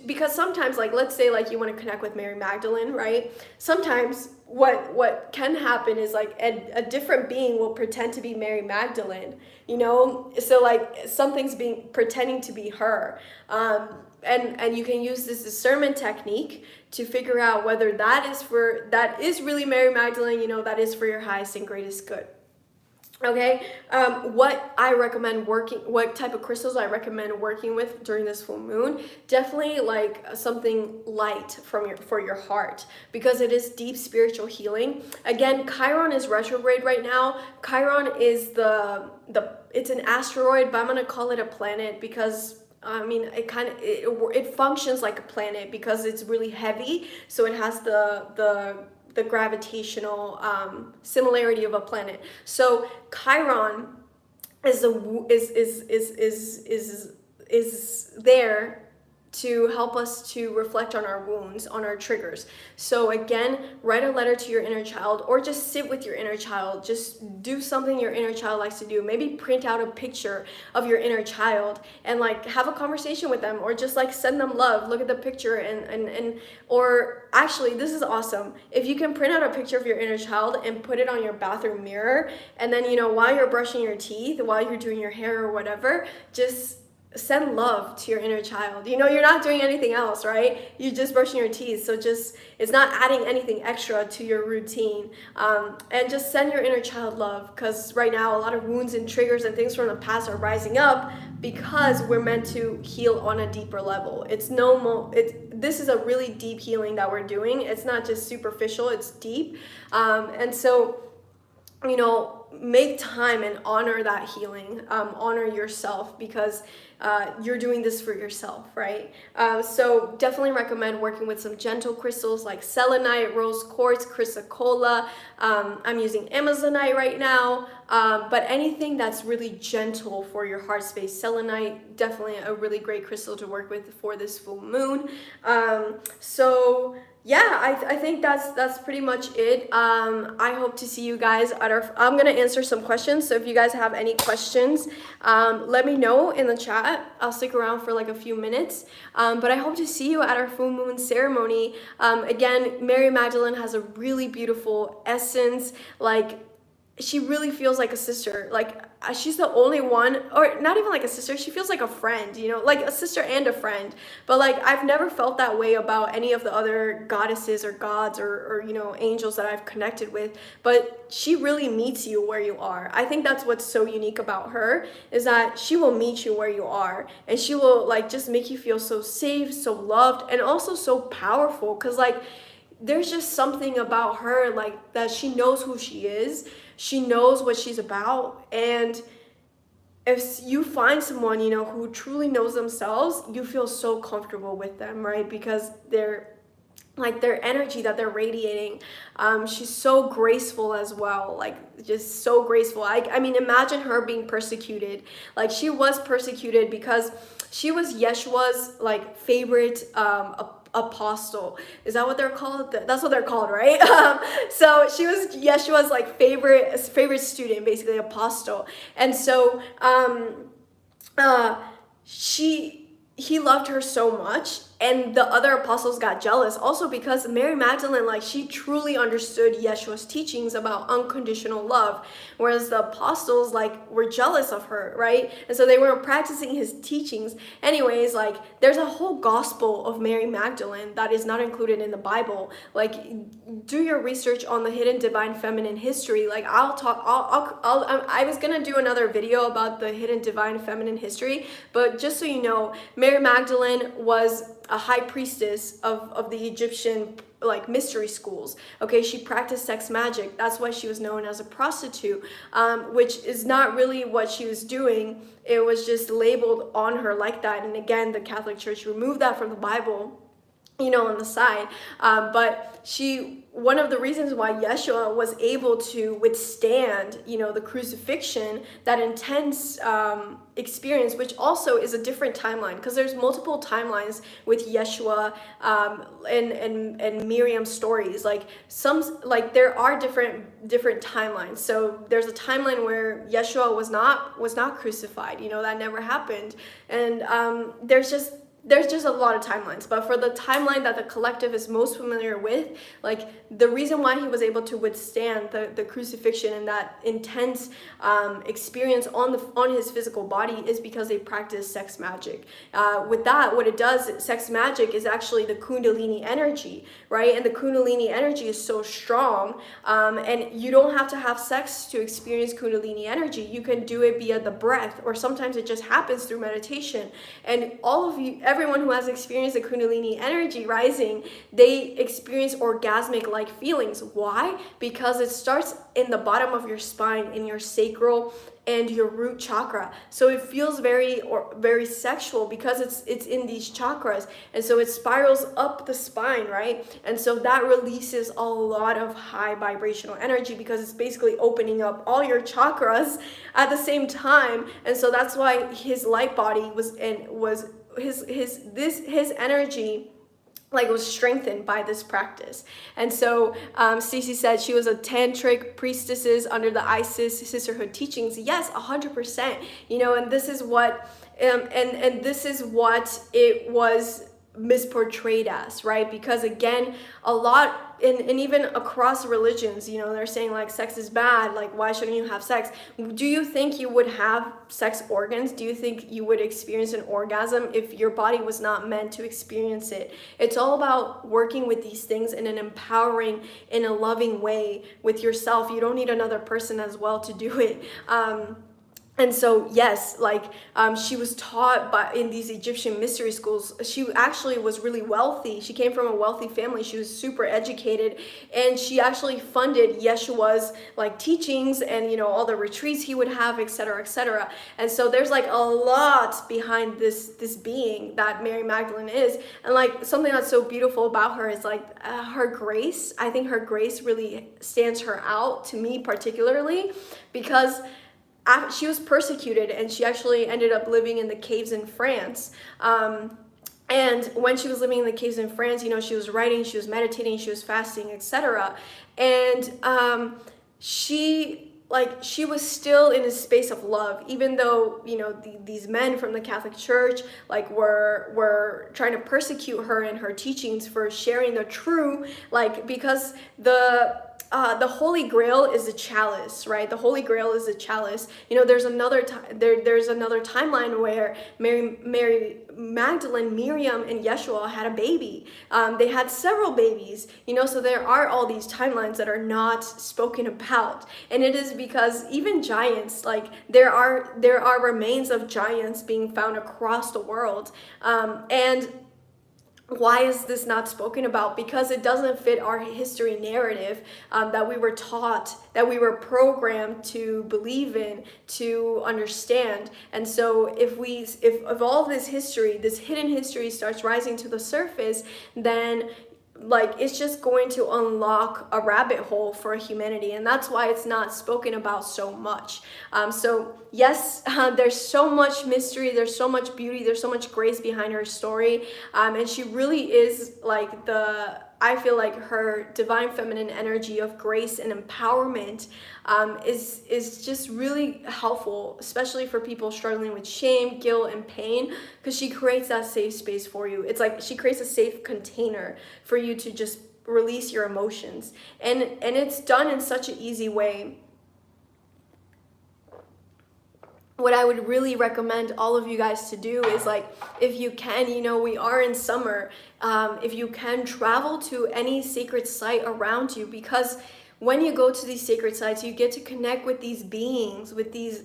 Because sometimes, like, let's say like you want to connect with Mary Magdalene, right? Sometimes what can happen is like a different being will pretend to be Mary Magdalene, you know? So like something's pretending to be her. And you can use this discernment technique to figure out whether that is really Mary Magdalene, you know, that is for your highest and greatest good. Okay, what type of crystals I recommend working with during this full moon? Definitely like something light for your heart, because it is deep spiritual healing. Again, Chiron is retrograde right now. Chiron is it's an asteroid, but I'm gonna call it a planet because I mean, it functions like a planet because it's really heavy, so it has the gravitational similarity of a planet. So Chiron is there to help us to reflect on our wounds, on our triggers. So again, write a letter to your inner child, or just sit with your inner child. Just do something your inner child likes to do. Maybe print out a picture of your inner child and like have a conversation with them, or just like send them love. Look at the picture or actually, this is awesome. If you can print out a picture of your inner child and put it on your bathroom mirror, and then, you know, while you're brushing your teeth, while you're doing your hair or whatever, just send love to your inner child. You know, you're not doing anything else, right? You're just brushing your teeth. So it's not adding anything extra to your routine. And just send your inner child love, because right now a lot of wounds and triggers and things from the past are rising up because we're meant to heal on a deeper level. This is a really deep healing that we're doing. It's not just superficial, it's deep. And so, you know, make time and honor that healing, honor yourself, because you're doing this for yourself, right? So definitely recommend working with some gentle crystals like selenite, rose quartz, chrysocolla. I'm using amazonite right now, but anything that's really gentle for your heart space. Selenite, definitely a really great crystal to work with for this full moon. So yeah, I think that's pretty much it. I hope to see you guys at our. I'm gonna answer some questions. So if you guys have any questions, let me know in the chat. I'll stick around for like a few minutes. But I hope to see you at our full moon ceremony. Again, Mary Magdalene has a really beautiful essence. Like, she really feels like a sister. Like, she's the only one, or not even like a sister, she feels like a friend, you know, like a sister and a friend. But like, I've never felt that way about any of the other goddesses or gods or you know, angels that I've connected with. But she really meets you where you are. I think that's what's so unique about her, is that she will meet you where you are, and she will like just make you feel so safe, so loved, and also so powerful. Because like, there's just something about her, like, that she knows who she is, she knows what she's about. And if you find someone, you know, who truly knows themselves, you feel so comfortable with them, right? Because they're like, their energy that they're radiating, she's so graceful as well, like just so graceful. I mean, imagine her being persecuted. Like, she was persecuted because she was Yeshua's like favorite apostle. Is that what they're called? That's what they're called, right? So she was Yeshua's like favorite student, basically apostle. And so he loved her so much, and the other apostles got jealous also, because Mary Magdalene, like, she truly understood Yeshua's teachings about unconditional love, whereas the apostles, like, were jealous of her, right? And so they weren't practicing his teachings. Anyways, like, there's a whole gospel of Mary Magdalene that is not included in the Bible. Like, do your research on the hidden divine feminine history. Like, I was gonna do another video about the hidden divine feminine history, but just so you know, Mary Magdalene was a high priestess of the Egyptian like mystery schools. Okay, she practiced sex magic. That's why she was known as a prostitute, which is not really what she was doing. It was just labeled on her like that. And again, the Catholic Church removed that from the Bible, you know, on the side. But one of the reasons why Yeshua was able to withstand, you know, the crucifixion, that intense experience, which also is a different timeline, because there's multiple timelines with Yeshua and Miriam's stories. Like, there are different timelines. So there's a timeline where Yeshua was not crucified. You know, that never happened. And there's just a lot of timelines. But for the timeline that the collective is most familiar with, like, the reason why he was able to withstand the crucifixion and that intense experience on his physical body is because they practice sex magic. With that, what it does, sex magic is actually the kundalini energy, right? And the kundalini energy is so strong, and you don't have to have sex to experience kundalini energy. You can do it via the breath, or sometimes it just happens through meditation. And all of you, everyone who has experienced the kundalini energy rising, they experience orgasmic like feelings. Why? Because it starts in the bottom of your spine, in your sacral and your root chakra. So it feels very sexual because it's in these chakras, and so it spirals up the spine, right? And so that releases a lot of high vibrational energy, because it's basically opening up all your chakras at the same time. And so that's why his light body his energy like was strengthened by this practice. And so Stacey said she was a tantric priestesses under the Isis sisterhood teachings. Yes, 100%. You know, and this is what and this is what it was misportrayed as, right? Because again, a lot and even across religions, you know, they're saying like sex is bad, like why shouldn't you have sex? Do you think you would have sex organs? Do you think you would experience an orgasm if your body was not meant to experience it? It's all about working with these things in an empowering, in a loving way with yourself. You don't need another person as well to do it. And so, yes, like she was taught in these Egyptian mystery schools. She actually was really wealthy. She came from a wealthy family. She was super educated, and she actually funded Yeshua's like teachings and, you know, all the retreats he would have, et cetera, et cetera. And so there's like a lot behind this being that Mary Magdalene is. And like something that's so beautiful about her is like her grace. I think her grace really stands her out to me particularly, because she was persecuted and she actually ended up living in the caves in France. And when she was living in the caves in France, you know, she was writing, she was meditating, she was fasting, etc. And she was still in a space of love, even though, you know, these men from the Catholic Church like were trying to persecute her and her teachings for sharing the true, like, because the Holy Grail is a chalice, right? The Holy Grail is a chalice. You know, there's another timeline where Mary Magdalene, Miriam, and Yeshua had a baby. They had several babies, you know, so there are all these timelines that are not spoken about. And it is because even giants, like there are remains of giants being found across the world. And why is this not spoken about? Because it doesn't fit our history narrative that we were taught, that we were programmed to believe in, to understand. And so if all this history, this hidden history, starts rising to the surface, then like it's just going to unlock a rabbit hole for humanity, and that's why it's not spoken about so much. So yes, there's so much mystery, there's so much beauty, there's so much grace behind her story, and she really is like I feel like her divine feminine energy of grace and empowerment is just really helpful, especially for people struggling with shame, guilt, and pain, because she creates that safe space for you. It's like she creates a safe container for you to just release your emotions, and it's done in such an easy way. What I would really recommend all of you guys to do is, like, if you can, you know, we are in summer, if you can travel to any sacred site around you, because when you go to these sacred sites, you get to connect with these beings, with these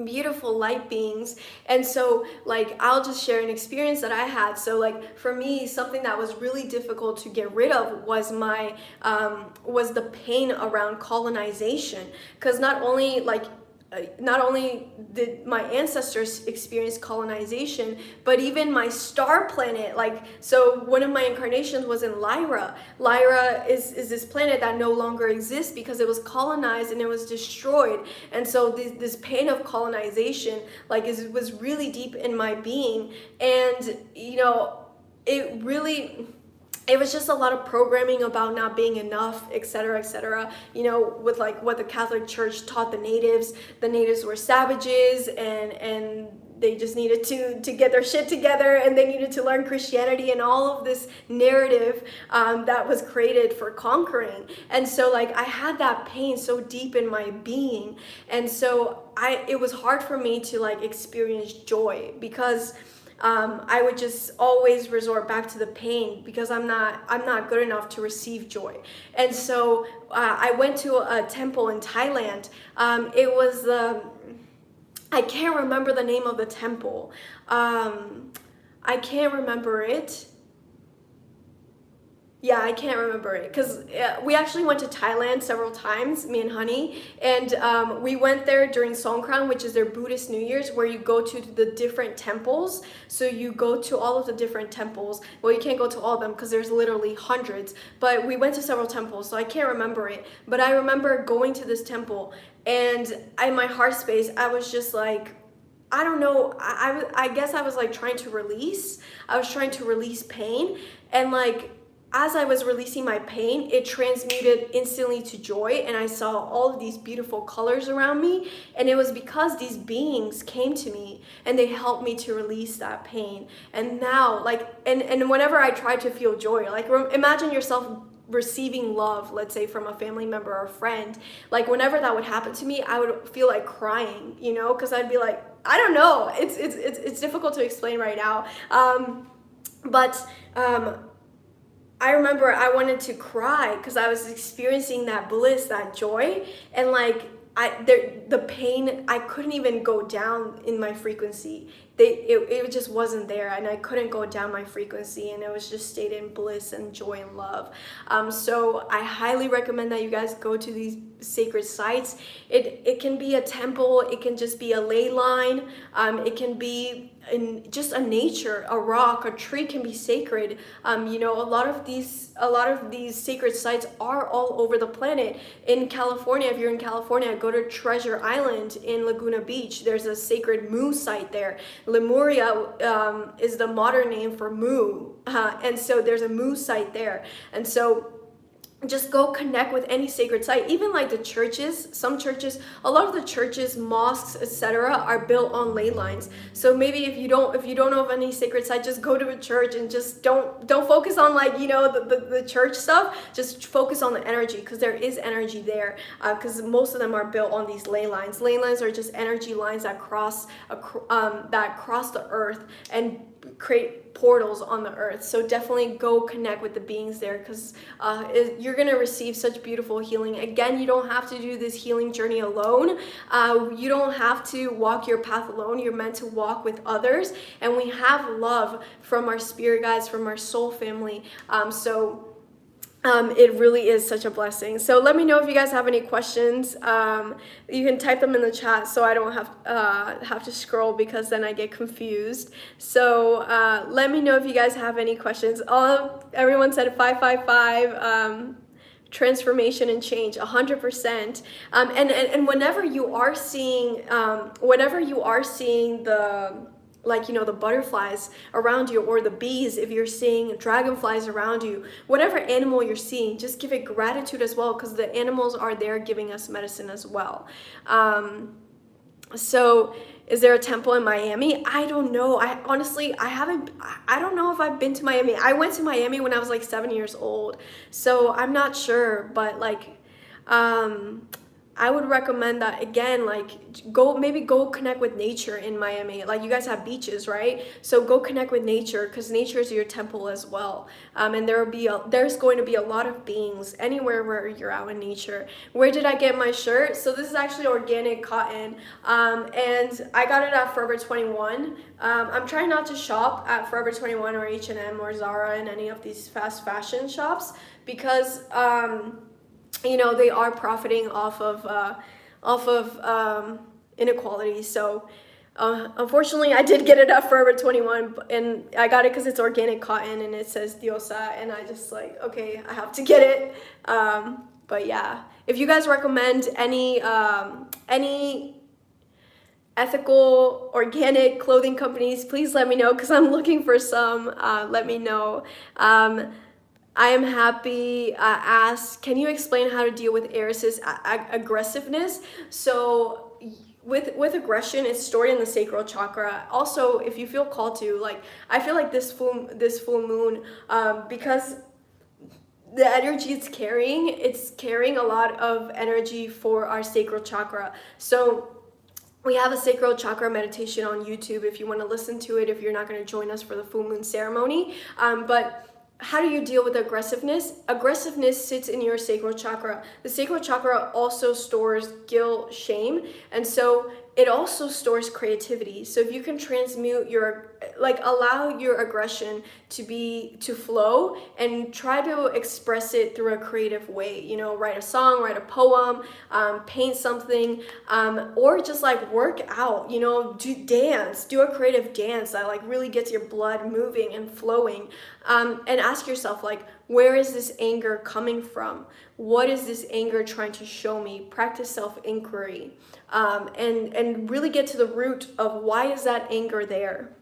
beautiful light beings. And so, like, I'll just share an experience that I had. So, like, for me, something that was really difficult to get rid of was was the pain around colonization, because not only did my ancestors experience colonization, but even my star planet, like, so one of my incarnations was in Lyra. Lyra is this planet that no longer exists because it was colonized and it was destroyed. And so this pain of colonization, like, was really deep in my being. And, you know, it was just a lot of programming about not being enough, etc., etc. You know, with like what the Catholic Church taught the natives. The natives were savages, and they just needed to get their shit together, and they needed to learn Christianity and all of this narrative that was created for conquering. And so, like, I had that pain so deep in my being, and so it was hard for me to, like, experience joy, because I would just always resort back to the pain, because I'm not good enough to receive joy. And so I went to a temple in Thailand. It was I can't remember the name of the temple. I can't remember it. Yeah, I can't remember it, because we actually went to Thailand several times, me and Honey, and we went there during Songkran, which is their Buddhist New Year's, where you go to the different temples. So you go to all of the different temples. Well, you can't go to all of them because there's literally hundreds, but we went to several temples, so I can't remember it. But I remember going to this temple, and in my heart space, I was just like, I don't know, I guess I was like trying to release. I was trying to release pain, and like, as I was releasing my pain, it transmuted instantly to joy, and I saw all of these beautiful colors around me. And it was because these beings came to me and they helped me to release that pain. And now, like, and whenever I try to feel joy, like, imagine yourself receiving love, let's say from a family member or a friend. Like, whenever that would happen to me, I would feel like crying, you know, because I'd be like, I don't know, it's difficult to explain right now. But I remember I wanted to cry because I was experiencing that bliss, that joy, and like the pain, I couldn't even go down in my frequency. It just wasn't there, and I couldn't go down my frequency, and it was just stayed in bliss and joy and love. So I highly recommend that you guys go to these sacred sites. It can be a temple, it can just be a ley line, it can be in just a nature, a rock, a tree can be sacred. You know, a lot of these sacred sites are all over the planet. In California, if you're in California, go to Treasure Island in Laguna Beach. There's a sacred Mu site there. Lemuria is the modern name for Mu, and so there's a Mu site there. And so just go connect with any sacred site. Even like the churches, some churches, a lot of the churches, mosques, etc. are built on ley lines. So maybe if you don't know of any sacred site, just go to a church and just don't focus on, like, you know, the church stuff. Just focus on the energy, because there is energy there, because most of them are built on these ley lines. Ley lines are just energy lines that cross the earth and create portals on the earth. So definitely go connect with the beings there, because you're gonna receive such beautiful healing. Again, you don't have to do this healing journey alone. You don't have to walk your path alone. You're meant to walk with others, and we have love from our spirit guides, from our soul family. It really is such a blessing. So let me know if you guys have any questions. You can type them in the chat so I don't have to scroll, because then I get confused. So let me know if you guys have any questions. Everyone said 555. Transformation and change, 100%. And whenever you are seeing the, like, you know, the butterflies around you, or the bees, if you're seeing dragonflies around you, whatever animal you're seeing, just give it gratitude as well, because the animals are there giving us medicine as well. So is there a temple in Miami? I don't know. I don't know if I've been to Miami. I went to Miami when I was like 7 years old, so I'm not sure, but like, I would recommend that, again, like, go connect with nature in Miami. Like, you guys have beaches, right? So go connect with nature, because nature is your temple as well. And there's going to be a lot of beings anywhere where you're out in nature. Where did I get my shirt? So this is actually organic cotton, and I got it at Forever 21. I'm trying not to shop at Forever 21 or H&M or Zara and any of these fast fashion shops, because you know, they are profiting off of inequality. So unfortunately, I did get it at Forever 21, and I got it because it's organic cotton and it says Diosa, and I just like, okay, I have to get it. But yeah, if you guys recommend any ethical, organic clothing companies, please let me know, because I'm looking for some. Let me know. I am happy. Asked, can you explain how to deal with Eris's aggressiveness? So with aggression, it's stored in the sacral chakra. Also, if you feel called to, like, I feel like this full moon, because the energy it's carrying a lot of energy for our sacral chakra. So we have a sacral chakra meditation on YouTube if you want to listen to it, if you're not going to join us for the full moon ceremony. But how do you deal with aggressiveness? Aggressiveness sits in your sacral chakra. The sacral chakra also stores guilt, shame, and so it also stores creativity. So if you can transmute allow your aggression to flow, and try to express it through a creative way, you know, write a song, write a poem, paint something, or just like work out, you know, do a creative dance that like really gets your blood moving and flowing, and ask yourself, like, where is this anger coming from? What is this anger trying to show me? Practice self-inquiry, and really get to the root of why is that anger there.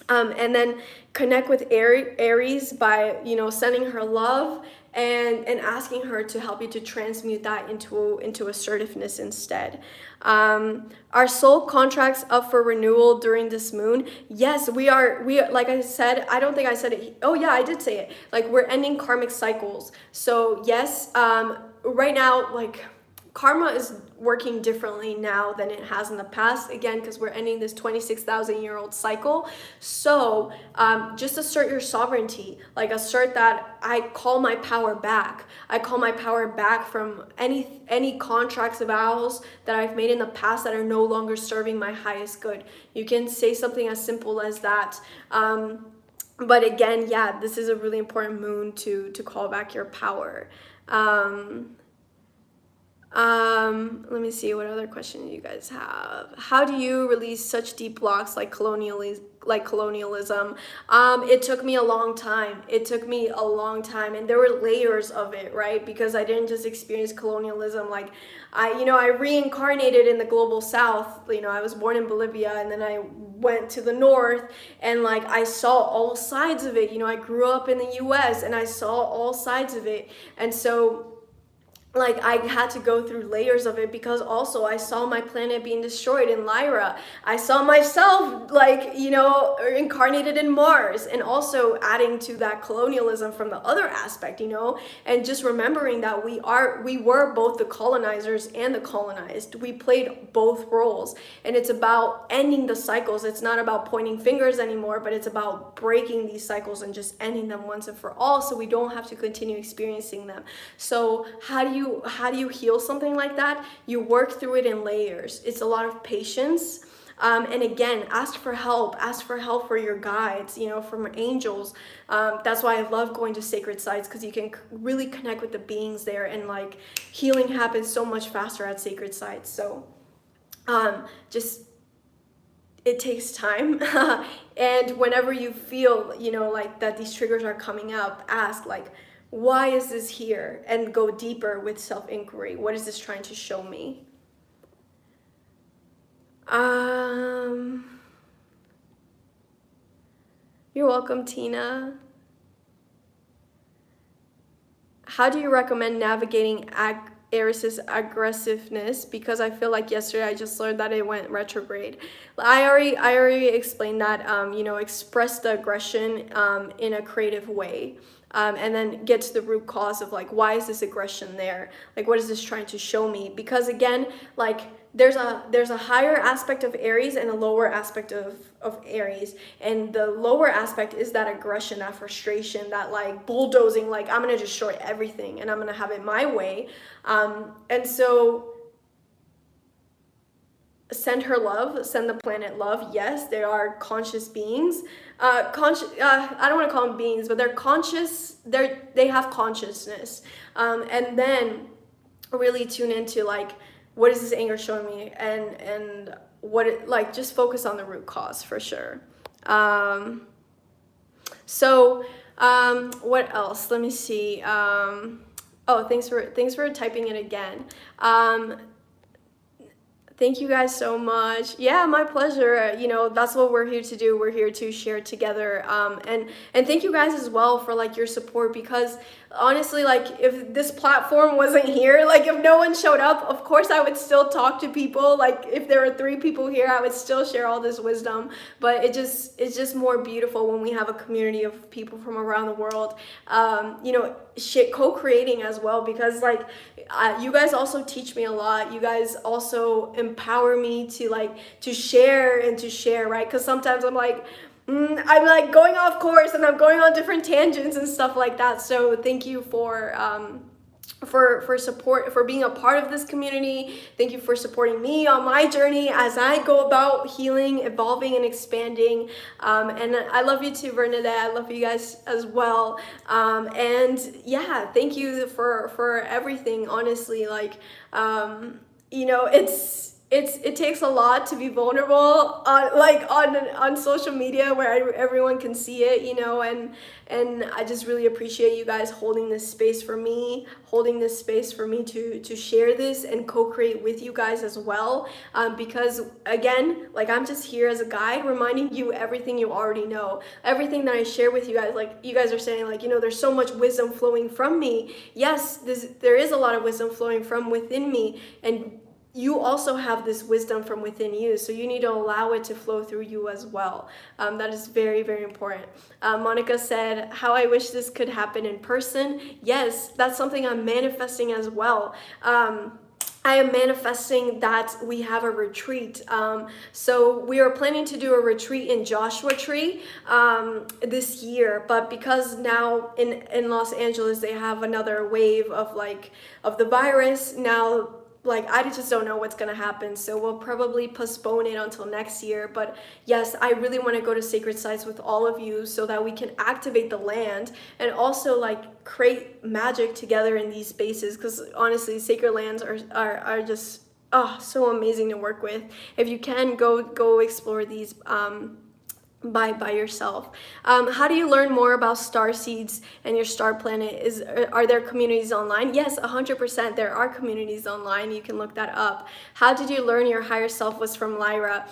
And then connect with Aries by, you know, sending her love and asking her to help you to transmute that into assertiveness instead. Are soul contracts up for renewal during this moon? Yes, we are, like I said, I don't think I said it. Oh yeah, I did say it. Like, we're ending karmic cycles. So yes, right now, like, karma is working differently now than it has in the past, again, because we're ending this 26,000-year-old cycle. So just assert your sovereignty, like assert that I call my power back. I call my power back from any contracts, vows that I've made in the past that are no longer serving my highest good. You can say something as simple as that. But again, yeah, this is a really important moon to call back your power. Let me see what other questions you guys have. How do you release such deep blocks like colonialism? It took me a long time. It took me a long time, and there were layers of it, right? Because I didn't just experience colonialism. Like, I reincarnated in the global south. I was born in Bolivia, and then I went to the north, and like I saw all sides of it. I grew up in the US, and I saw all sides of it. And so like I had to go through layers of it, because also I saw my planet being destroyed in Lyra. I saw myself incarnated in Mars, and also adding to that colonialism from the other aspect, and just remembering that we were both the colonizers and the colonized. We played both roles, and it's about ending the cycles. It's not about pointing fingers anymore, but it's about breaking these cycles and just ending them once and for all, so we don't have to continue experiencing them. So how do you heal something like that? You work through it in layers. It's a lot of patience. And again, ask for help for your guides, from angels. That's why I love going to sacred sites, because you can really connect with the beings there, and like healing happens so much faster at sacred sites. So just, it takes time. And whenever you feel, like that these triggers are coming up, ask like, why is this here? And go deeper with self-inquiry. What is this trying to show me? You're welcome, Tina. How do you recommend navigating Eris's aggressiveness? Because I feel like yesterday I just learned that it went retrograde. I already explained that. Express the aggression in a creative way. And then get to the root cause of like, why is this aggression there? Like, what is this trying to show me? Because again, like there's a higher aspect of Aries and a lower aspect of Aries. And the lower aspect is that aggression, that frustration, that like bulldozing, like I'm going to destroy everything and I'm going to have it my way. And so send her love, send the planet love. Yes, they are conscious beings. I don't want to call them beings, but they're conscious. They have consciousness. And then really tune into like, what is this anger showing me? And what it, like, just focus on the root cause for sure. What else? Let me see. Thanks for typing it again. Thank you guys so much. Yeah, my pleasure. That's what we're here to do. We're here to share together. And thank you guys as well for like your support, because honestly, like if this platform wasn't here, like if no one showed up, of course I would still talk to people. Like if there were 3 people here, I would still share all this wisdom. But it's just more beautiful when we have a community of people from around the world, co-creating as well, because like you guys also teach me a lot. You guys also empower me to share, right? Because sometimes I'm like going off course and I'm going on different tangents and stuff like that. So thank you for support, for being a part of this community. Thank you for supporting me on my journey as I go about healing, evolving, and expanding. And I love you too, Bernadette. I love you guys as well. And yeah, thank you for everything. Honestly, it takes a lot to be vulnerable on social media where everyone can see it, and I just really appreciate you guys holding this space for me to share this and co-create with you guys as well, because again, like I'm just here as a guide, reminding you everything you already know, everything that I share with you guys. Like you guys are saying, like, there's so much wisdom flowing from me. Yes, there is a lot of wisdom flowing from within me, and you also have this wisdom from within you, so you need to allow it to flow through you as well. That is very, very important. Monica said, how I wish this could happen in person. Yes, that's something I'm manifesting as well. I am manifesting that we have a retreat. So we are planning to do a retreat in Joshua Tree this year, but because now in Los Angeles they have another wave of the virus, now like, I just don't know what's gonna happen, so we'll probably postpone it until next year. But yes, I really want to go to sacred sites with all of you so that we can activate the land and also like create magic together in these spaces, because honestly, sacred lands are just so amazing to work with. If you can, go explore these by yourself. How do you learn more about star seeds and your star planet? Are there communities online? Yes, 100%. There are communities online. You can look that up. How did you learn your higher self was from Lyra?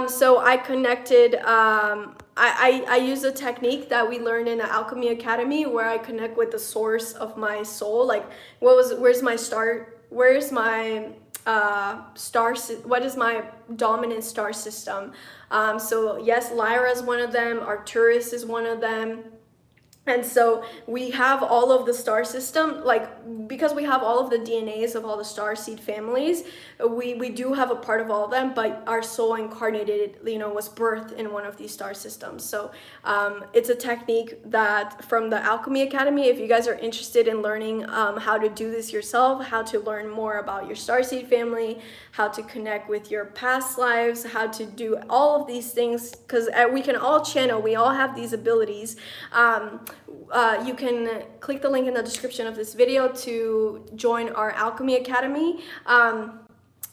So I connected. I use a technique that we learned in the Alchemy Academy, where I connect with the source of my soul. Like, where's my star? Where's my what is my dominant star system? So yes, Lyra is one of them, Arcturus is one of them. And so we have all of the star system, like, because we have all of the DNAs of all the star seed families, we do have a part of all of them, but our soul incarnated, was birthed in one of these star systems. So it's a technique that from the Alchemy Academy, if you guys are interested in learning how to do this yourself, how to learn more about your star seed family, how to connect with your past lives, how to do all of these things, because we can all channel, we all have these abilities. You can click the link in the description of this video to join our Alchemy Academy,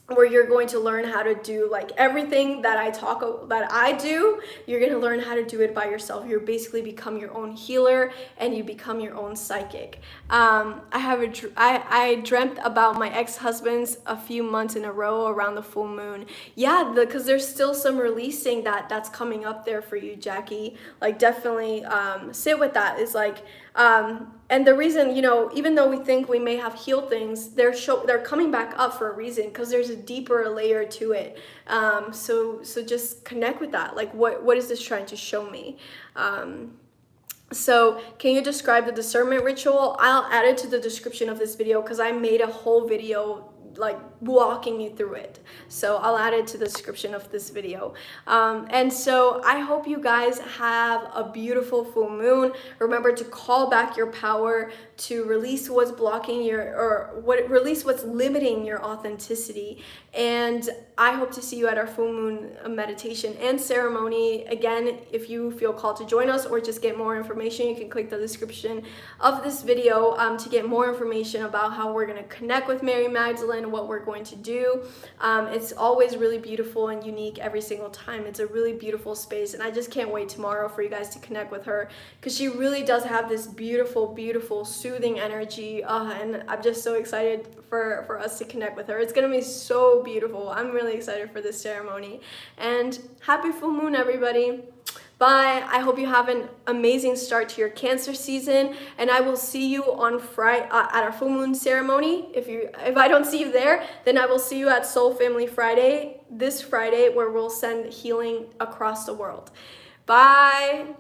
where you're going to learn how to do like everything that I do. You're going to learn how to do it by yourself. You basically become your own healer and you become your own psychic. I dreamt about my ex-husbands a few months in a row around the full moon. Yeah, because there's still some releasing that's coming up there for you, Jackie. Like, definitely sit with that. It's like, and the reason, even though we think we may have healed things, they're coming back up for a reason, because there's a deeper layer to it. So just connect with that. Like, what is this trying to show me? So can you describe the discernment ritual? I'll add it to the description of this video, because I made a whole video like walking you through it. So I'll add it to the description of this video. And so I hope you guys have a beautiful full moon. Remember to call back your power, to release what's blocking release what's limiting your authenticity. And I hope to see you at our full moon meditation and ceremony. Again, if you feel called to join us or just get more information, you can click the description of this video to get more information about how we're going to connect with Mary Magdalene, what we're going to do. It's always really beautiful and unique every single time. It's a really beautiful space, and I just can't wait tomorrow for you guys to connect with her, because she really does have this beautiful, beautiful, soothing energy, and I'm just so excited for us to connect with her. It's gonna be so beautiful. I'm really excited for this ceremony, and happy full moon, everybody. Bye. I hope you have an amazing start to your Cancer season, and I will see you on Friday at our full moon ceremony. If I don't see you there, then I will see you at Soul Family Friday, this Friday, where we'll send healing across the world. Bye.